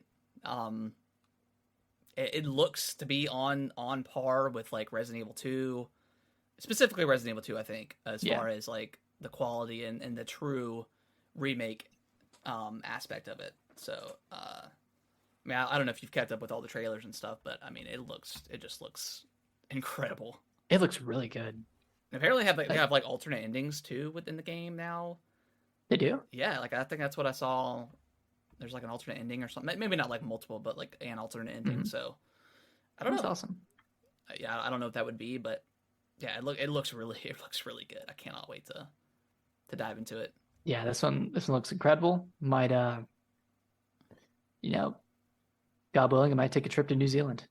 It looks to be on par with like Resident Evil 2, specifically Resident Evil 2, I think, as far as like the quality and the true remake aspect of it. So I mean, I don't know if you've kept up with all the trailers and stuff, but I mean, it just looks incredible. It looks really good. And apparently, they have like alternate endings too within the game now. They do? Yeah, like I think that's what I saw. There's like an alternate ending or something. Maybe not like multiple, but like an alternate ending. So I don't know. That's awesome. Yeah, I don't know what that would be, but yeah, it looks really good. I cannot wait to dive into it. Yeah, this one looks incredible. Might God willing, I might take a trip to New Zealand.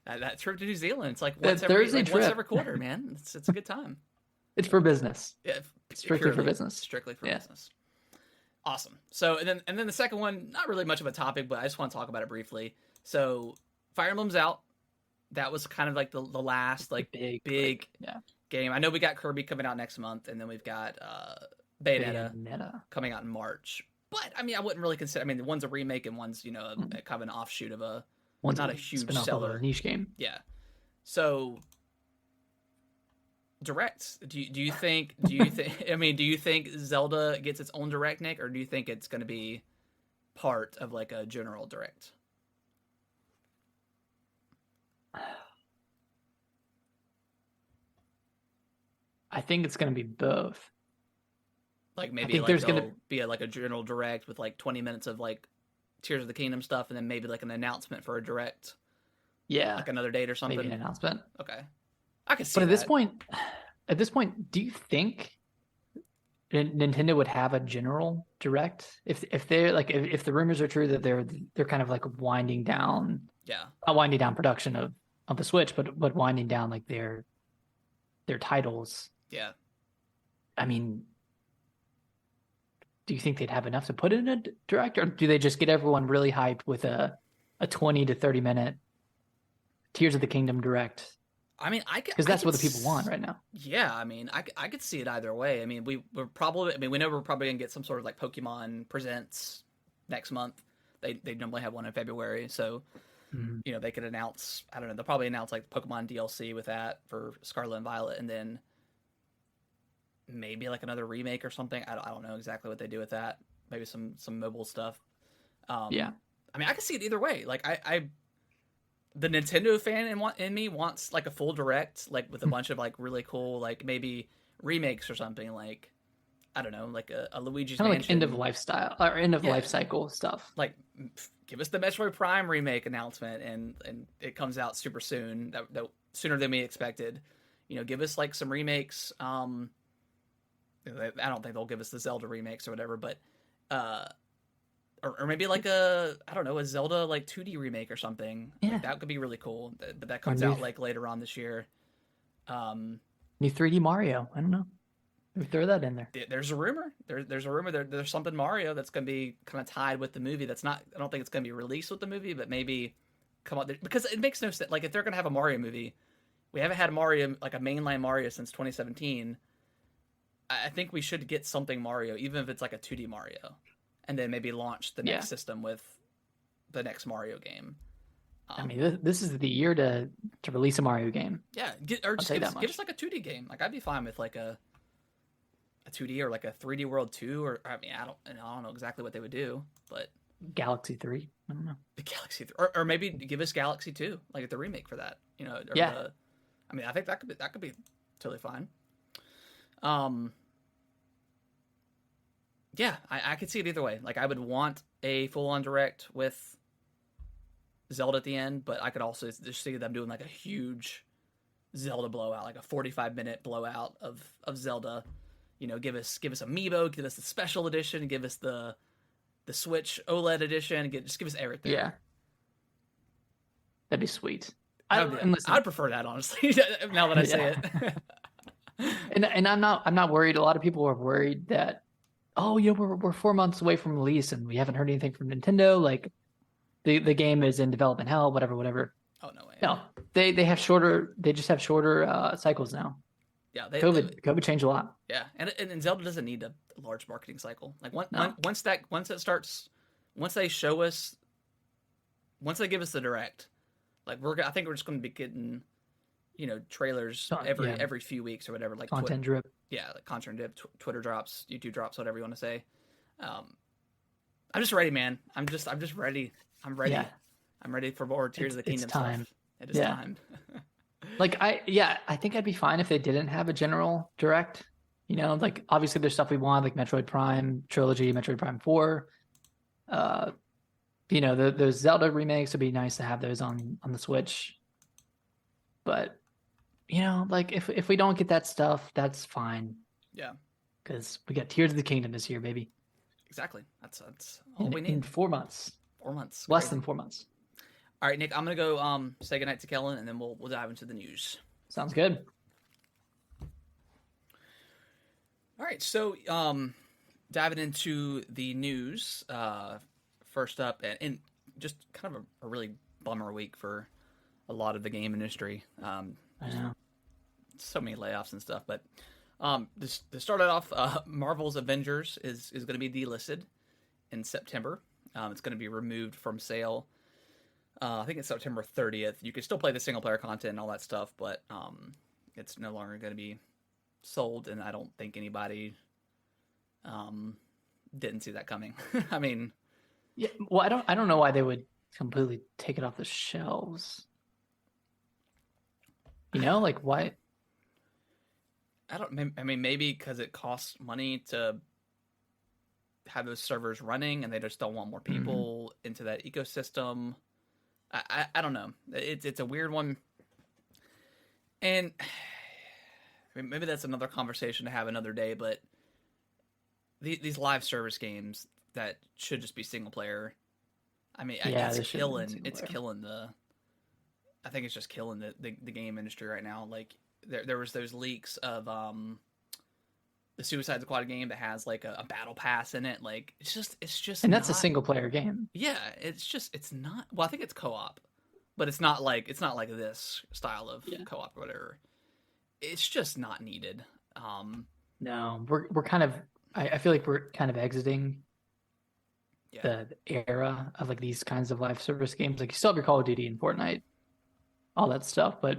That trip to New Zealand, it's like once every quarter, man. It's a good time. It's for business. Yeah, strictly for business. Strictly for business. Awesome. So and then the second one, not really much of a topic, but I just want to talk about it briefly. So Fire Emblem's out. That was kind of like the last like big game. I know we got Kirby coming out next month, and then we've got Bayonetta coming out in March. But I mean, I wouldn't really consider. I mean, one's a remake and one's a kind of an offshoot of one's not a huge seller, niche game. Yeah. So directs. Do you think? I mean, do you think Zelda gets its own direct, Nick, or do you think it's going to be part of like a general direct? I think it's going to be both. Like maybe like there's going to be a general direct with like 20 minutes of like Tears of the Kingdom stuff, and then maybe like an announcement for a direct. Yeah, like another date or something. Maybe an announcement. Okay, I can see. But at this point, do you think Nintendo would have a general direct if they're like if the rumors are true that they're kind of like winding down? Yeah, not winding down production of the Switch, but winding down like their titles. Yeah, I mean, do you think they'd have enough to put in a direct, or do they just get everyone really hyped with a 20 to 30 minute Tears of the Kingdom direct? I mean, because that's what the people want right now. Yeah, I mean, I could see it either way. I mean, we know we're probably gonna get some sort of like Pokemon Presents next month. They normally have one in February, so they could announce. I don't know. They'll probably announce like Pokemon DLC with that for Scarlet and Violet, and then maybe like another remake or something. I don't know exactly what they do with that. maybe some mobile stuff. Yeah. I mean, I can see it either way. Like I the Nintendo fan in me wants like a full direct, like with a bunch of like really cool, like maybe remakes or something. Like I don't know, like a Luigi's Kind of Mansion. like end of lifestyle or end of Yeah. life cycle stuff. Like give us the Metroid Prime remake announcement, and it comes out super soon, that sooner than we expected. You know, give us like some remakes. I don't think they'll give us the Zelda remakes or whatever, but or maybe like a Zelda like 2D remake or something. Yeah. Like, that could be really cool. But that Or comes new, out like later on this year. new 3D Mario. I don't know. Maybe throw that in there. There's a rumor. There's a rumor there's something Mario that's going to be kind of tied with the movie. That's not. I don't think it's going to be released with the movie, but maybe come out there, because it makes no sense. Like if they're going to have a Mario movie, we haven't had Mario, like a mainline Mario, since 2017. I think we should get something Mario, even if it's like a 2D Mario, and then maybe launch the next system with the next Mario game. I mean, this is the year to release a Mario game. Yeah, give us like a 2D game. Like I'd be fine with like a 2D or like a 3D World 2, or I mean, I don't know exactly what they would do, but Galaxy 3. I don't know. The Galaxy 3, or maybe give us Galaxy 2, like the remake for that. You know, I mean, I think that could be totally fine. Yeah, I could see it either way. Like I would want a full-on direct with Zelda at the end, but I could also just see them doing like a huge Zelda blowout, like a 45-minute blowout of Zelda. You know, give us Amiibo, give us the special edition, give us the Switch OLED edition, just give us everything. Yeah, that'd be sweet. I'd prefer that, honestly. Now that I say it. and I'm not worried. A lot of people are worried that, oh, you know, we're 4 months away from release and we haven't heard anything from Nintendo. Like the game is in development hell, whatever. Oh no way. No, they have shorter. They just have shorter cycles now. Yeah, COVID changed a lot. Yeah, and Zelda doesn't need a large marketing cycle. Like once they show us, once they give us the direct, like I think we're just going to be getting, you know, trailers every few weeks or whatever, like content drip. Yeah, like content drip, Twitter drops, YouTube drops, whatever you want to say. I'm just ready, man. I'm just ready. I'm ready. Yeah. I'm ready for more Tears of the Kingdom time. stuff. It is time. Like I think I'd be fine if they didn't have a general direct. You know, like obviously there's stuff we want, like Metroid Prime Trilogy, Metroid Prime 4. You know, those Zelda remakes would be nice to have those on the Switch. But you know, like if we don't get that stuff, that's fine. Yeah. Because we got Tears of the Kingdom this year, baby. Exactly. That's all we need. In 4 months. 4 months. Less than 4 months. All right, Nick, I'm going to go say goodnight to Kellen, and then we'll dive into the news. Sounds good. All right, so diving into the news, first up, and just kind of a really bummer week for a lot of the game industry. I know. So many layoffs and stuff, but to start it off, Marvel's Avengers is going to be delisted in September. It's going to be removed from sale. I think it's September 30th. You can still play the single player content and all that stuff, but it's no longer going to be sold, and I don't think anybody didn't see that coming. I mean, yeah. Well, I don't know why they would completely take it off the shelves. You know, like why? I mean, maybe because it costs money to have those servers running, and they just don't want more people into that ecosystem. I don't know. It's a weird one, and I mean, maybe that's another conversation to have another day. But these live service games that should just be single player. I mean, it's killing the. I think it's just killing the game industry right now. Like there was those leaks of the Suicide Squad game that has like a battle pass in it. Like it's just and that's a single player game. Yeah, it's not. Well, I think it's co-op, but it's not like this style of co-op or whatever. It's just not needed. No, we're kind of. I feel like we're kind of exiting the era of like these kinds of live service games. Like you still have your Call of Duty and Fortnite, all that stuff, but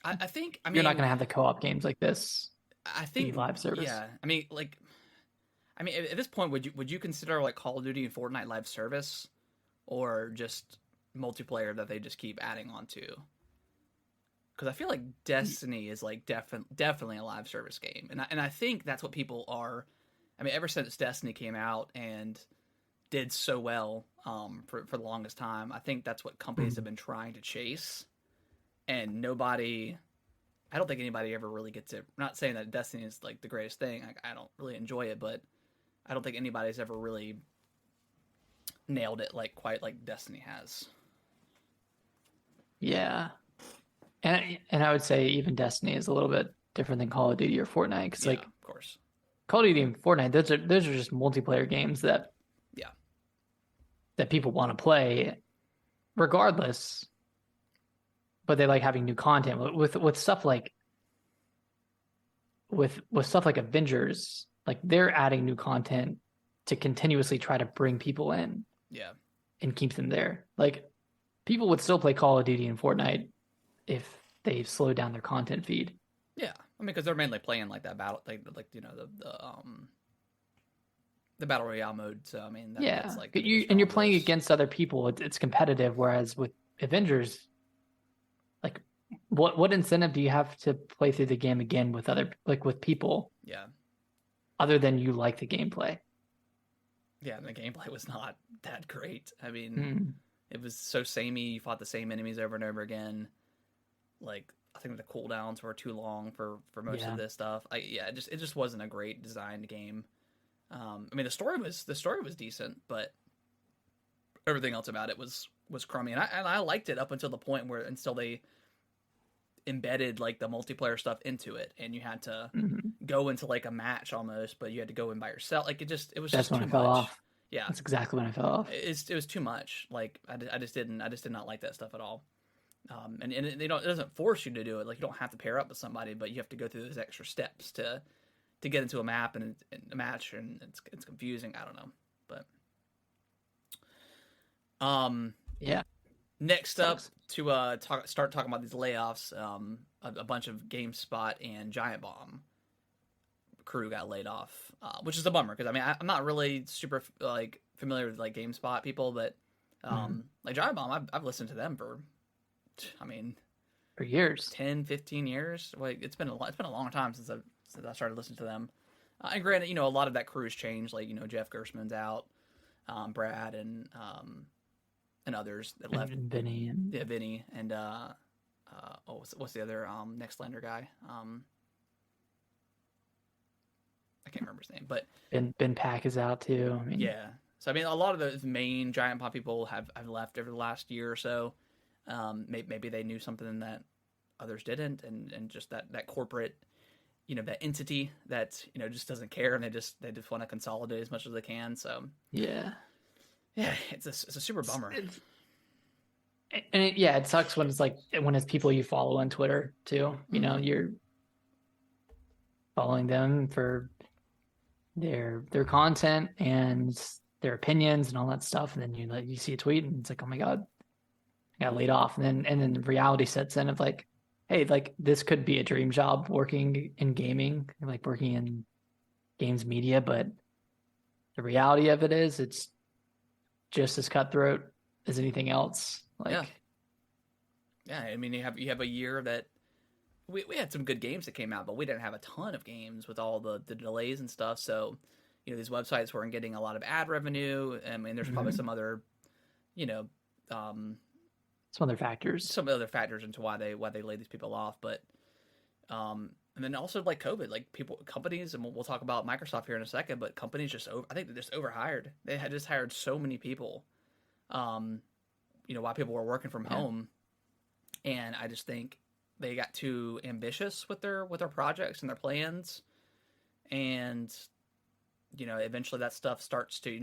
I mean you're not going to have the co-op games like this. I think live service. Yeah, I mean, like, I mean, at this point, would you consider like Call of Duty and Fortnite live service, or just multiplayer that they just keep adding on to? Because I feel like Destiny is like definitely a live service game, and I think that's what people are. I mean, ever since Destiny came out and did so well for the longest time, I think that's what companies have been trying to chase, and nobody. I don't think anybody ever really gets it. I'm not saying that Destiny is like the greatest thing. I don't really enjoy it, but I don't think anybody's ever really nailed it like quite like Destiny has. Yeah. And I would say even Destiny is a little bit different than Call of Duty or Fortnite, because Yeah, like of course. Call of Duty and Fortnite, those are just multiplayer games that Yeah. that people want to play regardless, but they like having new content with stuff like with stuff like Avengers, like they're adding new content to continuously try to bring people in Yeah. and keep them there. Like people would still play Call of Duty and Fortnite if they slowed down their content feed. Yeah. I mean, because they're mainly playing like that battle, like you know the battle royale mode. So I mean, Yeah, that's like you're playing against other people. It's competitive. Whereas with Avengers, like what incentive do you have to play through the game again with with people? Yeah. Other than you like the gameplay. Yeah, and the gameplay was not that great. I mean, it was so samey. You fought the same enemies over and over again. Like I think the cooldowns were too long for most of this stuff. It just wasn't a great designed game. I mean, the story was decent, but everything else about it was crummy. And I liked it up until the point where until they embedded like the multiplayer stuff into it, and you had to go into like a match almost, but you had to go in by yourself. Like it was That's just when too I fell much. off. Yeah, that's exactly when I fell off. It was too much. Like I did not like that stuff at all. And it doesn't force you to do it. Like you don't have to pair up with somebody, but you have to go through those extra steps to get into a map and a match, and it's confusing. I don't know, but yeah. Next up to start talking about these layoffs, a bunch of GameSpot and Giant Bomb crew got laid off, which is a bummer because I mean I'm not really super like familiar with like GameSpot people, but like Giant Bomb I've listened to them for years, 10, 15 years. Like it's been a long time since I started listening to them. And granted, a lot of that crew's changed. Like Jeff Gershman's out, Brad and others that left. Vinny and what's the other Nextlander guy? I can't remember his name, but Ben Pack is out too. I mean, yeah. So I mean, a lot of those main Giant Bomb people have left over the last year or so. Maybe they knew something that others didn't, and just that corporate, that entity that just doesn't care, and they just want to consolidate as much as they can. So yeah, it's a super bummer. It sucks when it's people you follow on Twitter too. You're following them for their content and their opinions and all that stuff, and then you see a tweet and it's like, oh my god, I got laid off, and then reality sets in of like, hey, like this could be a dream job working in gaming, like working in games media, but the reality of it is it's just as cutthroat as anything else. Like, yeah. I mean, you have a year that we had some good games that came out, but we didn't have a ton of games with all the delays and stuff. So, these websites weren't getting a lot of ad revenue. I mean, there's probably some other, some other factors into why they laid these people off. But, and then also like COVID, like companies, and we'll talk about Microsoft here in a second, but companies I think they're just overhired. They had just hired so many people, while people were working from home. And I just think they got too ambitious with their projects and their plans. And, eventually that stuff starts to,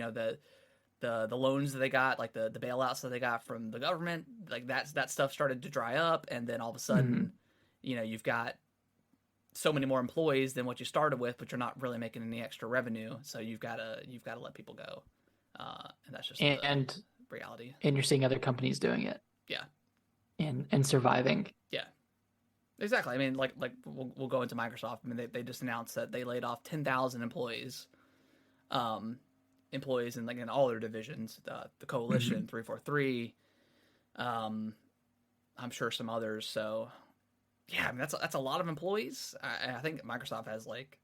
the loans that they got, like the bailouts that they got from the government, like that stuff started to dry up. And then all of a sudden, you've got so many more employees than what you started with, but you're not really making any extra revenue. So you've got to let people go. And that's just the reality. And you're seeing other companies doing it. Yeah. And surviving. Yeah. Exactly. I mean, like we'll go into Microsoft. I mean, they just announced that they laid off 10,000 employees employees in like in all their divisions, the Coalition, 343, I'm sure some others. So yeah, I mean that's a lot of employees. I think Microsoft has like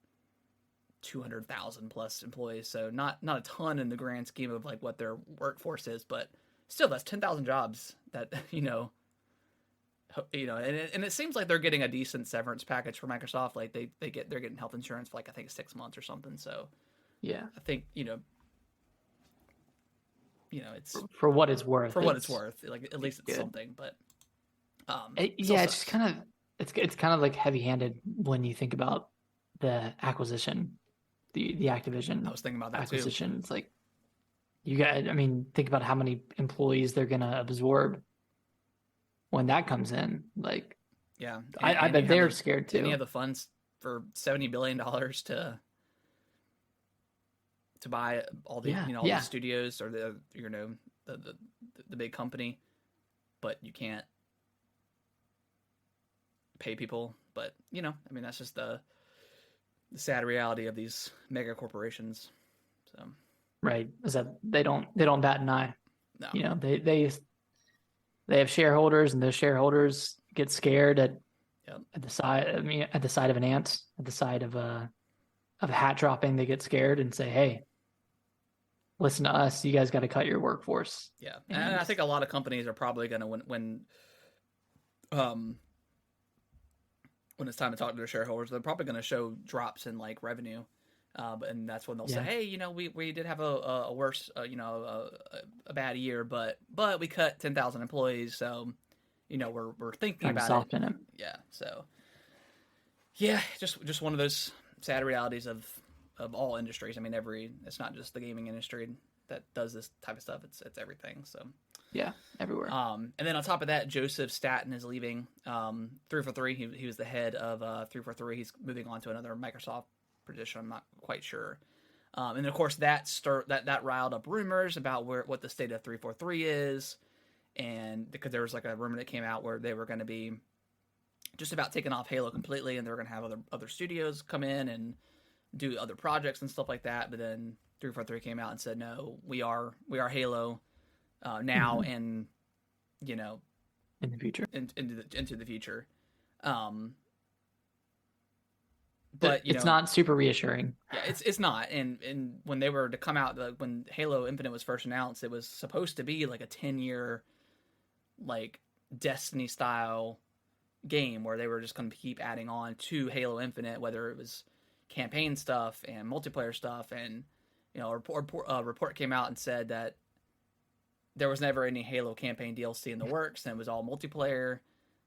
200,000 plus employees, so not a ton in the grand scheme of like what their workforce is, but still that's 10,000 jobs that and it seems like they're getting a decent severance package for Microsoft. Like they're getting health insurance for like I think 6 months or something. So Yeah. I think it's For what it's worth. for what it's worth. Like at least it's good. something, but It's just kind of it's kind of like heavy-handed when you think about the acquisition, the Activision I was thinking about that acquisition. too. It's like I mean, think about how many employees they're gonna absorb when that comes in. Like, Yeah, I bet they're scared too. And you have the funds for $70 billion to buy all the all the studios or the big company, but you can't pay people. But I mean that's just the sad reality of these mega corporations. So right, is that they don't bat an eye. no, They have shareholders, and those shareholders get scared at the side. I mean, at the sight of an ant, at the sight of a hat dropping, they get scared and say, "Hey, listen to us. You guys got to cut your workforce." Yeah, and I think a lot of companies are probably going to when it's time to talk to their shareholders, they're probably going to show drops in like revenue. And that's when they'll say, "Hey, we did have a worse, a bad year, but we cut 10,000 employees, so we're thinking Trying to about soften it." Yeah, so yeah, just one of those sad realities of all industries. I mean, it's not just the gaming industry that does this type of stuff. It's everything. So yeah, everywhere. And then on top of that, Joseph Staten is leaving 343. He was the head of 343. He's moving on to another Microsoft position. I'm not quite sure. And of course, that riled up rumors about what the state of 343 is, and because there was like a rumor that came out where they were going to be just about taking off Halo completely, and they were going to have other studios come in and do other projects and stuff like that. But then 343 came out and said, "No, we are Halo now, and in the future, into the future." But it's not super reassuring. Yeah, it's not. And when they were to come out, when Halo Infinite was first announced, it was supposed to be like a 10-year, like Destiny style game where they were just going to keep adding on to Halo Infinite, whether it was campaign stuff and multiplayer stuff. And a report came out and said that there was never any Halo campaign DLC in the works, and it was all multiplayer,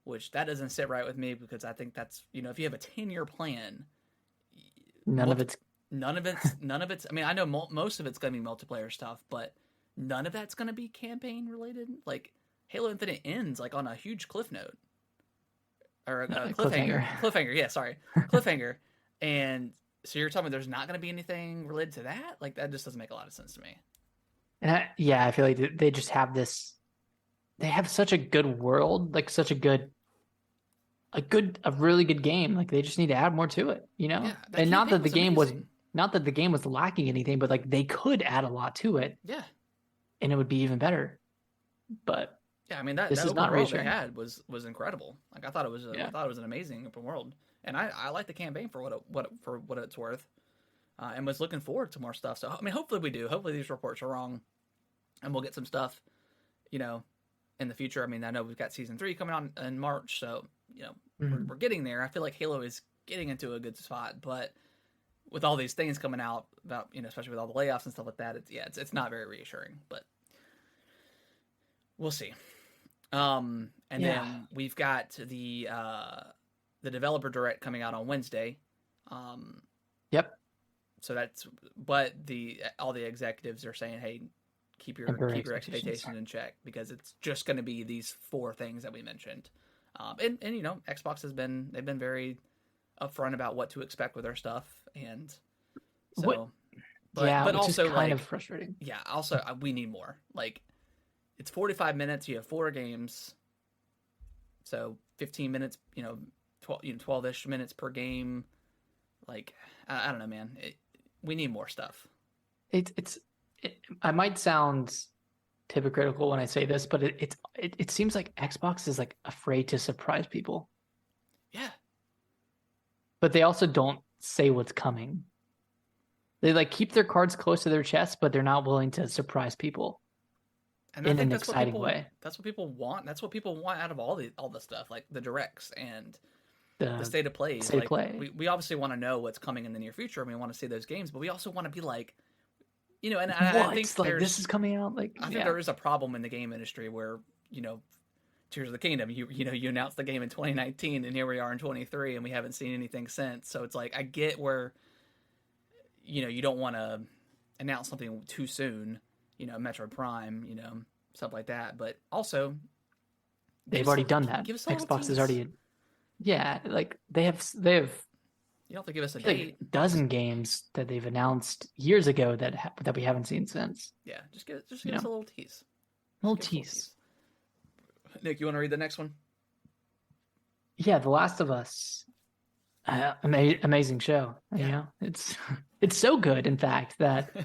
which that doesn't sit right with me, because I think that's if you have a 10-year plan, none of it's. I mean, I know most of it's going to be multiplayer stuff, but none of that's going to be campaign related. Like Halo Infinite ends like on a huge cliff note or a cliffhanger. Cliffhanger, yeah, sorry, cliffhanger. And so you're telling me there's not going to be anything related to that? Like that just doesn't make a lot of sense to me. And I feel like they just have this. They have such a good world, like such a really good game. Like they just need to add more to it, Yeah, and not that the game amazing. was lacking anything, but like they could add a lot to it. Yeah, and it would be even better. But yeah, I mean that is open not world they had was incredible. Like I thought it was an amazing open world, and I like the campaign for what it's worth, and was looking forward to more stuff. So I mean, hopefully we do. Hopefully these reports are wrong, and we'll get some stuff, in the future. I mean, I know we've got season 3 coming on in March, so we're getting there. I feel like Halo is getting into a good spot, but with all these things coming out about especially with all the layoffs and stuff like that, it's not very reassuring. But we'll see. And then we've got the developer direct coming out on Wednesday. Yep. So all the executives are saying, hey, keep your expectations in check, because it's just going to be these 4 things that we mentioned. And Xbox they've been very upfront about what to expect with their stuff, and so but also kind of frustrating. Yeah, also we need more. Like it's 45 minutes, you have 4 games. So 15 minutes, 12-ish minutes per game. Like I don't know, man. We need more stuff. I might sound hypocritical when I say this, but it seems like Xbox is like afraid to surprise people, Yeah. but they also don't say what's coming. They like keep their cards close to their chest, but they're not willing to surprise people And I in think an exciting way. that's what people want. That's what people want out of all the stuff, like the directs and the The state of plays. state of Like play. we obviously want to know what's coming in the near future and we want to see those games, but we also want to be like, and I What? think Like this is coming out? Like I think there is a problem in the game industry where, Tears of the Kingdom, you announced the game in 2019 and here we are in 23 and we haven't seen anything since. So it's like I get where you don't want to announce something too soon, Metroid Prime, stuff like that, but also they've already done that. Give us a little Xbox is tease. already like they have You don't have to give us a like date. a dozen games that they've announced years ago that we haven't seen since. Yeah, just give us a little tease. Little Just give us a tease. Nick, you want to read the next one? Yeah, The Last of Us. Amazing show. Yeah. It's so good, in fact, that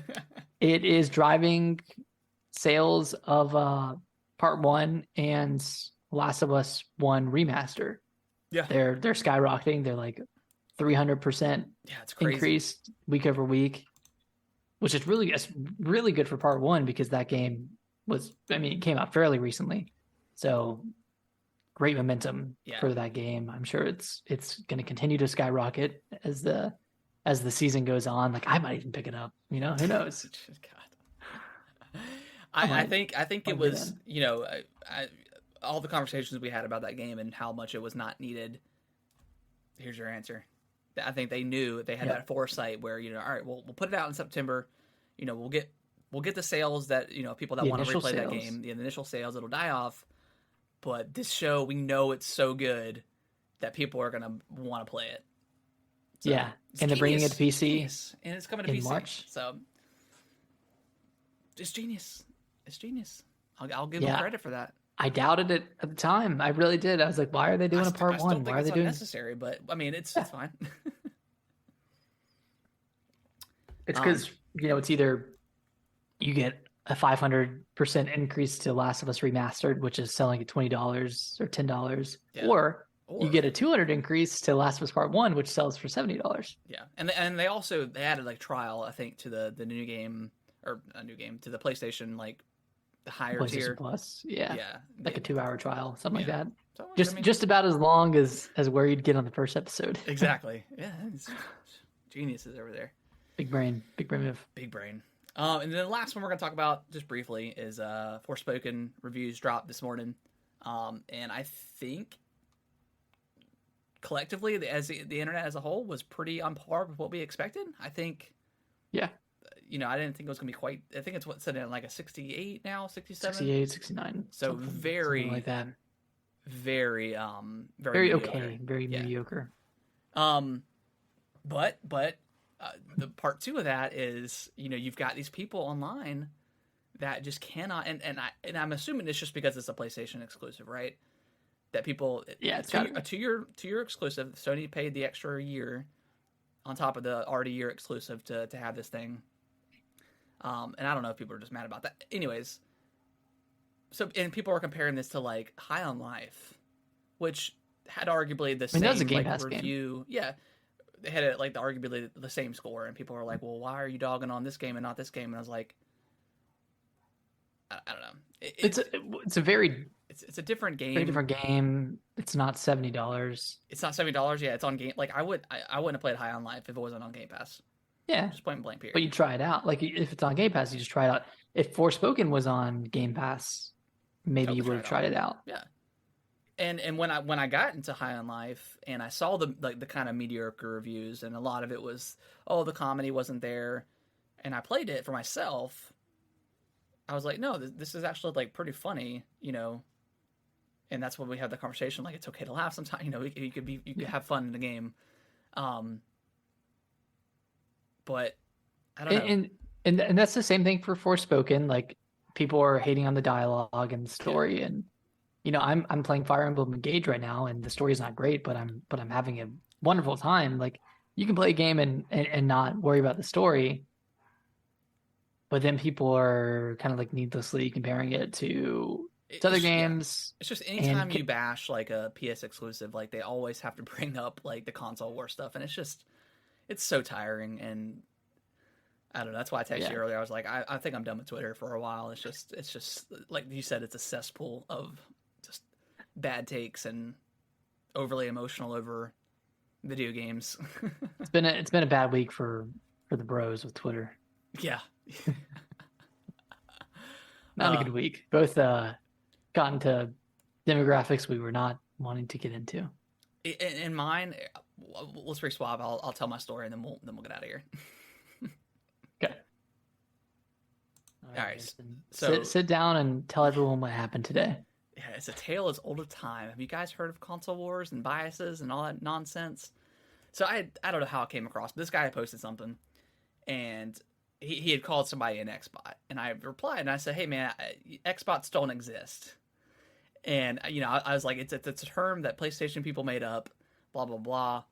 it is driving sales of Part 1 and Last of Us 1 remaster. Yeah. They're skyrocketing. They're like 300% Yeah, it's crazy. increased week over week, which is really good for Part 1 because that game it came out fairly recently. So great momentum for that game. I'm sure it's going to continue to skyrocket as the season goes on. Like I might even pick it up. Who knows? God. I think it was all the conversations we had about that game and how much it was not needed. Here's your answer. I think they knew they had that foresight where all right, we'll put it out in September. We'll get the sales that people that want to replay that game. The initial sales, it'll die off. But this show, we know it's so good that people are gonna want to play it. So, yeah, and they're bringing it to PC, and it's coming to in PC. March. So it's genius. It's genius. I'll give them credit for that. I doubted it at the time. I really did. I was like, why are they doing a Part 1? Why are they doing unnecessary? But I mean, it's fine. It's because it's either you get a 500% increase to Last of Us Remastered, which is selling at $20 or $10, or you get a 200 increase to Last of Us Part 1, which sells for $70. Yeah, and they added like trial, I think, to the new game or a new game to the PlayStation, like the higher PlayStation tier Plus. Yeah, like a 2-hour trial, something like that. So, just about as long as where you'd get on the first episode. Exactly. Yeah, it's geniuses over there. Big brain move. Big brain. And then the last one we're going to talk about just briefly is Forspoken reviews dropped this morning. And I think collectively, as the internet as a whole was pretty on par with what we expected. I think, I didn't think it was going to be quite, I think it's set in like a 68 now, 67? 68, 69. So very, like that. Very very mediocre. okay. Very mediocre. But the part 2 of that is, you've got these people online that just cannot, and I'm assuming it's just because it's a PlayStation exclusive, right? That people, it's a two-year exclusive. Sony paid the extra year on top of the already year exclusive to have this thing. And I don't know if people are just mad about that. Anyways, and people are comparing this to like High on Life, which had arguably the same that was a Game Pass review. Game. Yeah. They had arguably the same score, and people were like, "Well, why are you dogging on this game and not this game?" And I was like, "I don't know." It's a a different game. Very different game. It's not $70. It's not $70. Yeah, it's on game. Like I wouldn't have played High on Life if it wasn't on Game Pass. Yeah, just point blank. Period. But you try it out. Like if it's on Game Pass, you just try it out. If Forspoken was on Game Pass, maybe you would have tried it out. Yeah. And when I got into High on Life and I saw the kind of mediocre reviews, and a lot of it was, the comedy wasn't there, and I played it for myself, I was like, no, this is actually like pretty funny, and that's when we had the conversation, like it's okay to laugh sometimes, you could have fun in the game, but I don't know. And that's the same thing for Forspoken. Like people are hating on the dialogue and the story, and I'm playing Fire Emblem Engage right now, and the story's not great, but I'm having a wonderful time. Like you can play a game and not worry about the story, but then people are kind of like needlessly comparing it to other Yeah. games. It's just anytime you bash like a PS exclusive, like they always have to bring up like the console war stuff, and it's so tiring. And I don't know. That's why I texted you earlier. I was like, I think I'm done with Twitter for a while. It's just like you said, it's a cesspool of just bad takes and overly emotional over video games. It's been a bad week for the bros with Twitter. Yeah. Not a good week. Both got into demographics we were not wanting to get into. In mine, let's re-swap. I'll tell my story and then we'll get out of here. Okay. All right. So sit down and tell everyone what happened today. Yeah, it's a tale as old as time. Have you guys heard of console wars and biases and all that nonsense? So I don't know how it came across, but this guy posted something, and he had called somebody an Xbot, and I replied and I said, "Hey man, Xbots don't exist." And I was like, it's a term that PlayStation people made up, blah blah blah.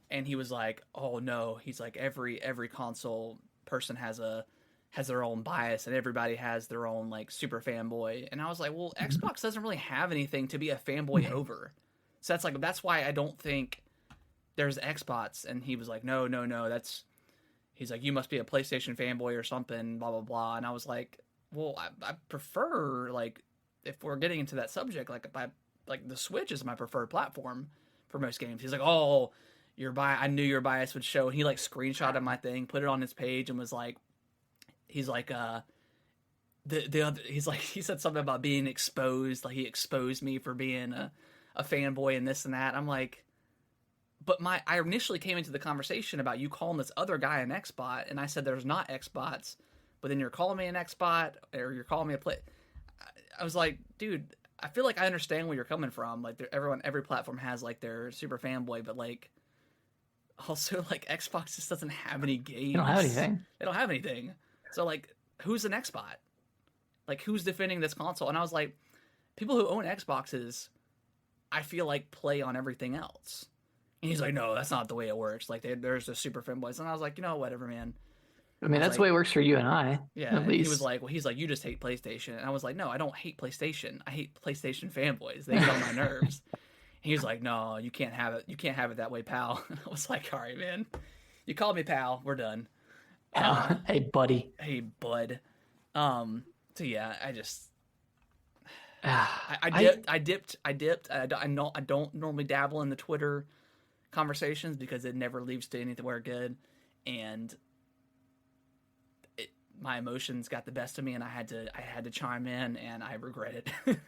And he was like, "Oh no," he's like, every console person has their own bias, and everybody has their own like super fanboy. And I was like, well, Xbox doesn't really have anything to be a fanboy over. So that's why I don't think there's Xbox. And he was like, no, he's like, you must be a PlayStation fanboy or something, blah blah blah. And I was like, well, I prefer, like, if we're getting into that subject, like the Switch is my preferred platform for most games. He's like, oh, I knew your bias would show. And he like screenshotted my thing, put it on his page, and was like, he's like, the other, he said something about being exposed, like he exposed me for being a fanboy and this and that. I'm like, but I initially came into the conversation about you calling this other guy an Xbot, and I said there's not Xbots, but then you're calling me an Xbot, or you're calling me a play. I was like, dude, I feel like I understand where you're coming from. Like, every platform has like their super fanboy, but like, also like Xbox just doesn't have any games. They don't have anything. They don't have anything. So like, who's an Xbot? Like, who's defending this console? And I was like, people who own Xboxes, I feel like play on everything else. And he's like, no, that's not the way it works. Like, there's the super fanboys. And I was like, whatever, man. I mean, that's the way it works for you and I. Yeah. At least. He was like, you just hate PlayStation. And I was like, no, I don't hate PlayStation. I hate PlayStation fanboys. They get on my nerves. He was like, no, you can't have it. You can't have it that way, pal. I was like, all right, man. You called me pal. We're done. Hey, buddy. Hey, bud. So yeah, I dipped. I don't normally dabble in the Twitter conversations because it never leads to anywhere good, and my emotions got the best of me, and I had to chime in, and I regret it.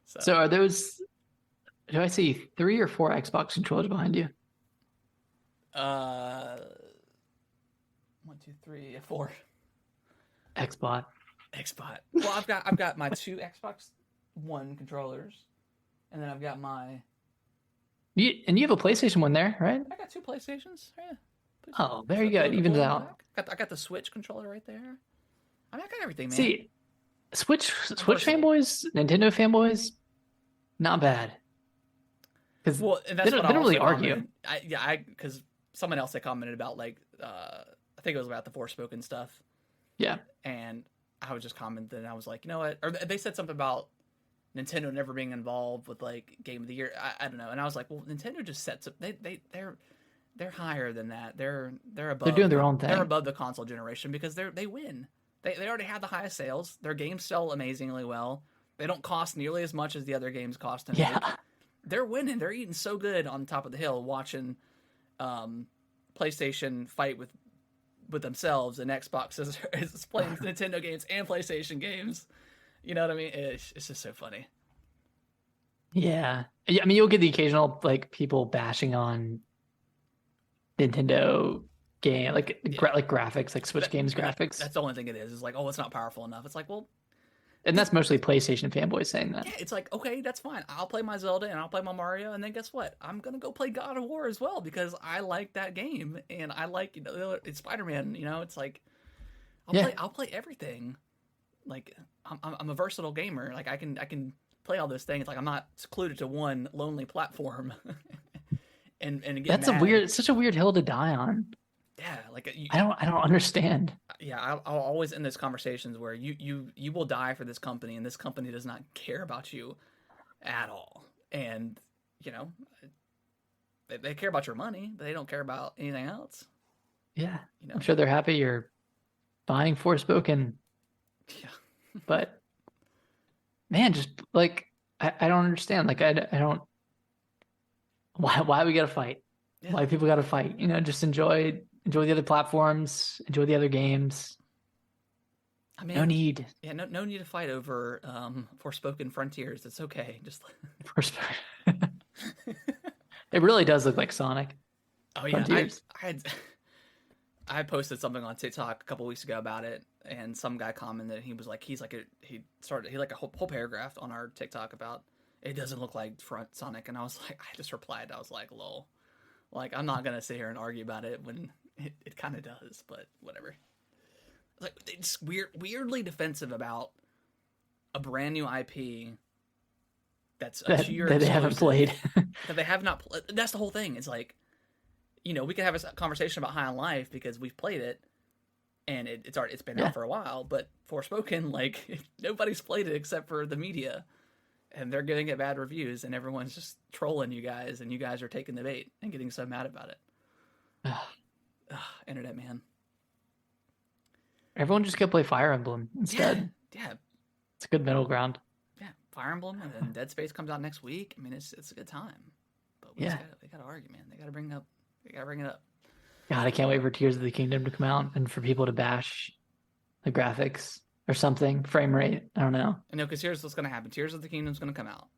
So are those? Do I see 3 or 4 Xbox controllers behind you? 1, 2, 3, 4. Xbot. Well, I've got my 2 Xbox One controllers, and then I've got my. You have a PlayStation one there, right? I got 2 PlayStations. Yeah. Oh, very good. Evens out. I got the Switch controller right there. I mean, I got everything, man. See, Switch fanboys, Nintendo fanboys, not bad. Because they don't really argue. Because someone else had commented about like I think it was about the Forspoken stuff. Yeah. And I was just commenting, and I was like, you know what? Or they said something about Nintendo never being involved with like Game of the Year. I don't know. And I was like, well, Nintendo just sets up. They're higher than that. They're above. They're doing their own thing. They're above the console generation because they win. They already have the highest sales. Their games sell amazingly well. They don't cost nearly as much as the other games cost to make. Yeah. They're winning. They're eating so good on top of the hill watching PlayStation fight with themselves, and Xbox is playing Nintendo games and PlayStation games. You know what I mean? It's just so funny. Yeah. I mean, you'll get the occasional like people bashing on Nintendo game, like graphics, like Switch games graphics. That's the only thing it is. It's like, oh, it's not powerful enough. It's like, well. And that's mostly PlayStation fanboys saying that. Yeah, it's like, okay, that's fine. I'll play my Zelda and I'll play my Mario, and then guess what? I'm gonna go play God of War as well because I like that game and I like it's Spider-Man. It's like I'll play everything. Like I'm a versatile gamer. Like I can play all those things. Like I'm not secluded to one lonely platform. and that's such a weird hill to die on. Yeah, like I don't understand. yeah, I'll always end those conversations where you will die for this company, and this company does not care about you at all. And you know, they care about your money, but they don't care about anything else. Yeah, You know? I'm sure they're happy you're buying Forspoken, Yeah, but man, just like I don't understand. Like I don't why we gotta fight? yeah. Why people gotta fight? You know, just enjoy the other platforms, enjoy the other games. I No mean, need yeah, no need to fight over Forspoken Frontiers. It's okay. Just Forspoken. It really does look like Sonic oh yeah, Frontiers. I had I posted something on TikTok a couple weeks ago about it, and some guy commented. He was like, he like a whole paragraph on our TikTok about it doesn't look like Front Sonic, and I was like, I just replied, I was like, lol, like I'm not gonna sit here and argue about it when it kind of does, but whatever. Like it's weirdly defensive about a brand new IP that's a 2 year That they haven't played. that they have not. That's the whole thing. It's like, you know, we could have a conversation about High on Life because we've played it and it's been Yeah. out for a while. But Forspoken, like nobody's played it except for the media, and they're giving it bad reviews, and everyone's just trolling you guys, and you guys are taking the bait and getting so mad about it. Ugh, internet man. Everyone just go play Fire Emblem instead. Yeah, It's a good middle ground. yeah. Fire Emblem, and then Dead Space comes out next week. I mean, it's a good time. But we gotta argue, man. They gotta bring it up. God, I can't wait for Tears of the Kingdom to come out and for people to bash the graphics or something, frame rate. I don't know. I know, because here's what's gonna happen. Tears of the Kingdom's gonna come out.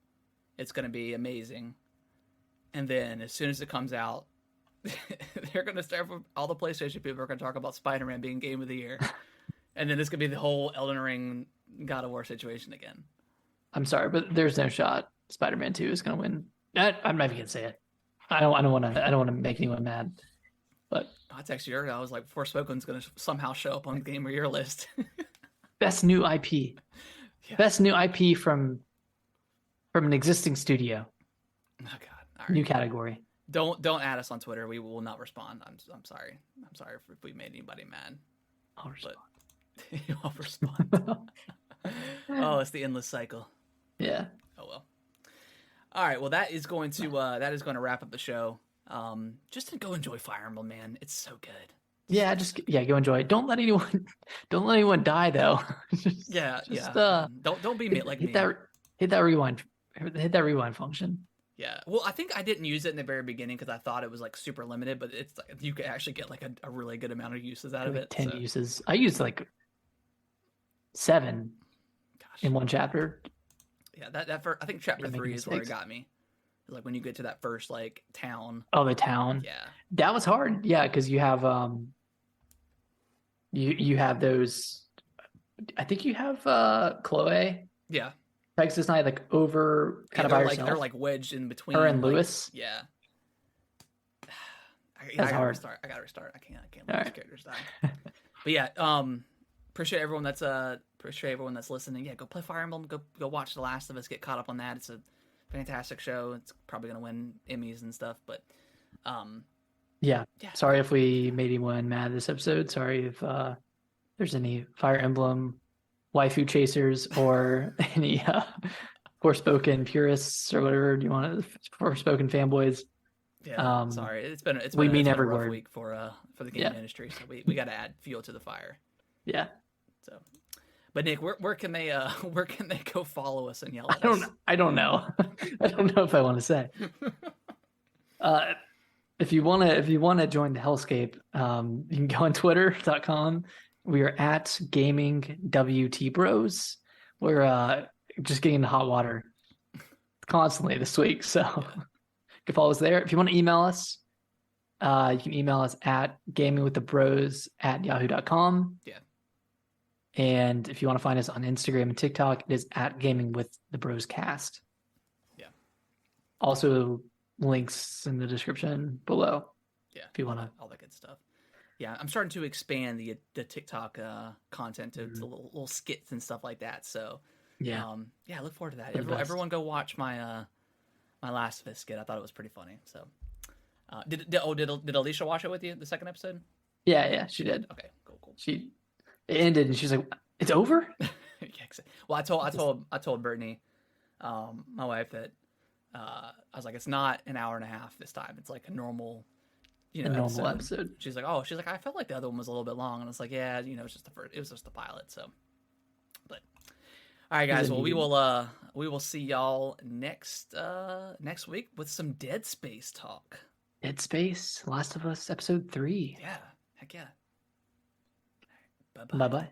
It's gonna be amazing, and then as soon as it comes out, they're gonna start. All the PlayStation people are gonna talk about Spider-Man being Game of the Year, and then it's gonna be the whole Elden Ring, God of War situation again. I'm sorry, but there's no shot Spider-Man 2 is going to win. I'm not even going to say it. I don't want to make anyone mad. But I texted you earlier. I was like, Forspoken's gonna somehow show up on the Game of the Year list. best new IP. Yeah. Best new IP from an existing studio. Oh God! All right. New category. Don't add us on Twitter. We will not respond. I'm sorry. I'm sorry if we made anybody mad. I'll respond. But I'll respond. Oh, it's the endless cycle. Yeah. Oh well. All right. Well, that is going to wrap up the show. Just to go enjoy Fire Emblem, man. It's so good. Yeah, go enjoy it. Don't let anyone die though. Don't be like me. Hit that rewind function. Yeah. Well, I think I didn't use it in the very beginning because I thought it was like super limited, but it's like you could actually get like a really good amount of uses out of it. 10 uses. I used like 7 in one chapter. Yeah, I think chapter 3 is where it got me. Like when you get to that first like town. Oh, the town. Yeah. That was hard. Yeah, because you have you have those. I think you have Chloe. Yeah. Texas Night like over kind of by herself. They're like wedged in between her and like, Lewis. Yeah. I That's gotta hard. restart. I gotta restart. I can't let these characters die. But yeah, appreciate everyone that's listening. Yeah, go play Fire Emblem. Go watch The Last of Us. Get caught up on that. It's a fantastic show. It's probably gonna win Emmys and stuff. But yeah. Sorry if we made anyone mad this episode. Sorry if there's any Fire Emblem waifu chasers or any Forspoken purists or whatever you want to Forspoken fanboys. Yeah, sorry. It's been a rough week for the game industry. So we got to add fuel to the fire. Yeah. So, but Nick, where can they go follow us and yell at us? I don't know. I don't know if I want to say. If you want to join the hellscape, you can go on twitter.com. We are at Gaming WT Bros. We're just getting into hot water constantly this week, so you can follow us there. If you want to email us, you can email us at gamingwiththebros@yahoo.com. Yeah. And if you want to find us on Instagram and TikTok, it is at gamingwiththebroscast. Yeah. Also, links in the description below. Yeah. If you want to, all that good stuff. Yeah, I'm starting to expand the TikTok content to little skits and stuff like that. So yeah, I look forward to that. Everyone go watch my my Last of Us skit. I thought it was pretty funny. So did Alicia watch it with you, the second episode? Yeah, she did. Okay, cool. It ended, and she's like, "It's over." Well, I told Brittany, my wife, that I was like, it's not an hour and a half this time. It's like a normal, A normal episode. episode. She's like, I felt like the other one was a little bit long, and it's like, yeah, it's just it was just the pilot. So, but all right, guys. Well, we will see y'all next week with some Dead Space talk. Dead Space, Last of Us, episode 3. Yeah, heck yeah. Bye bye.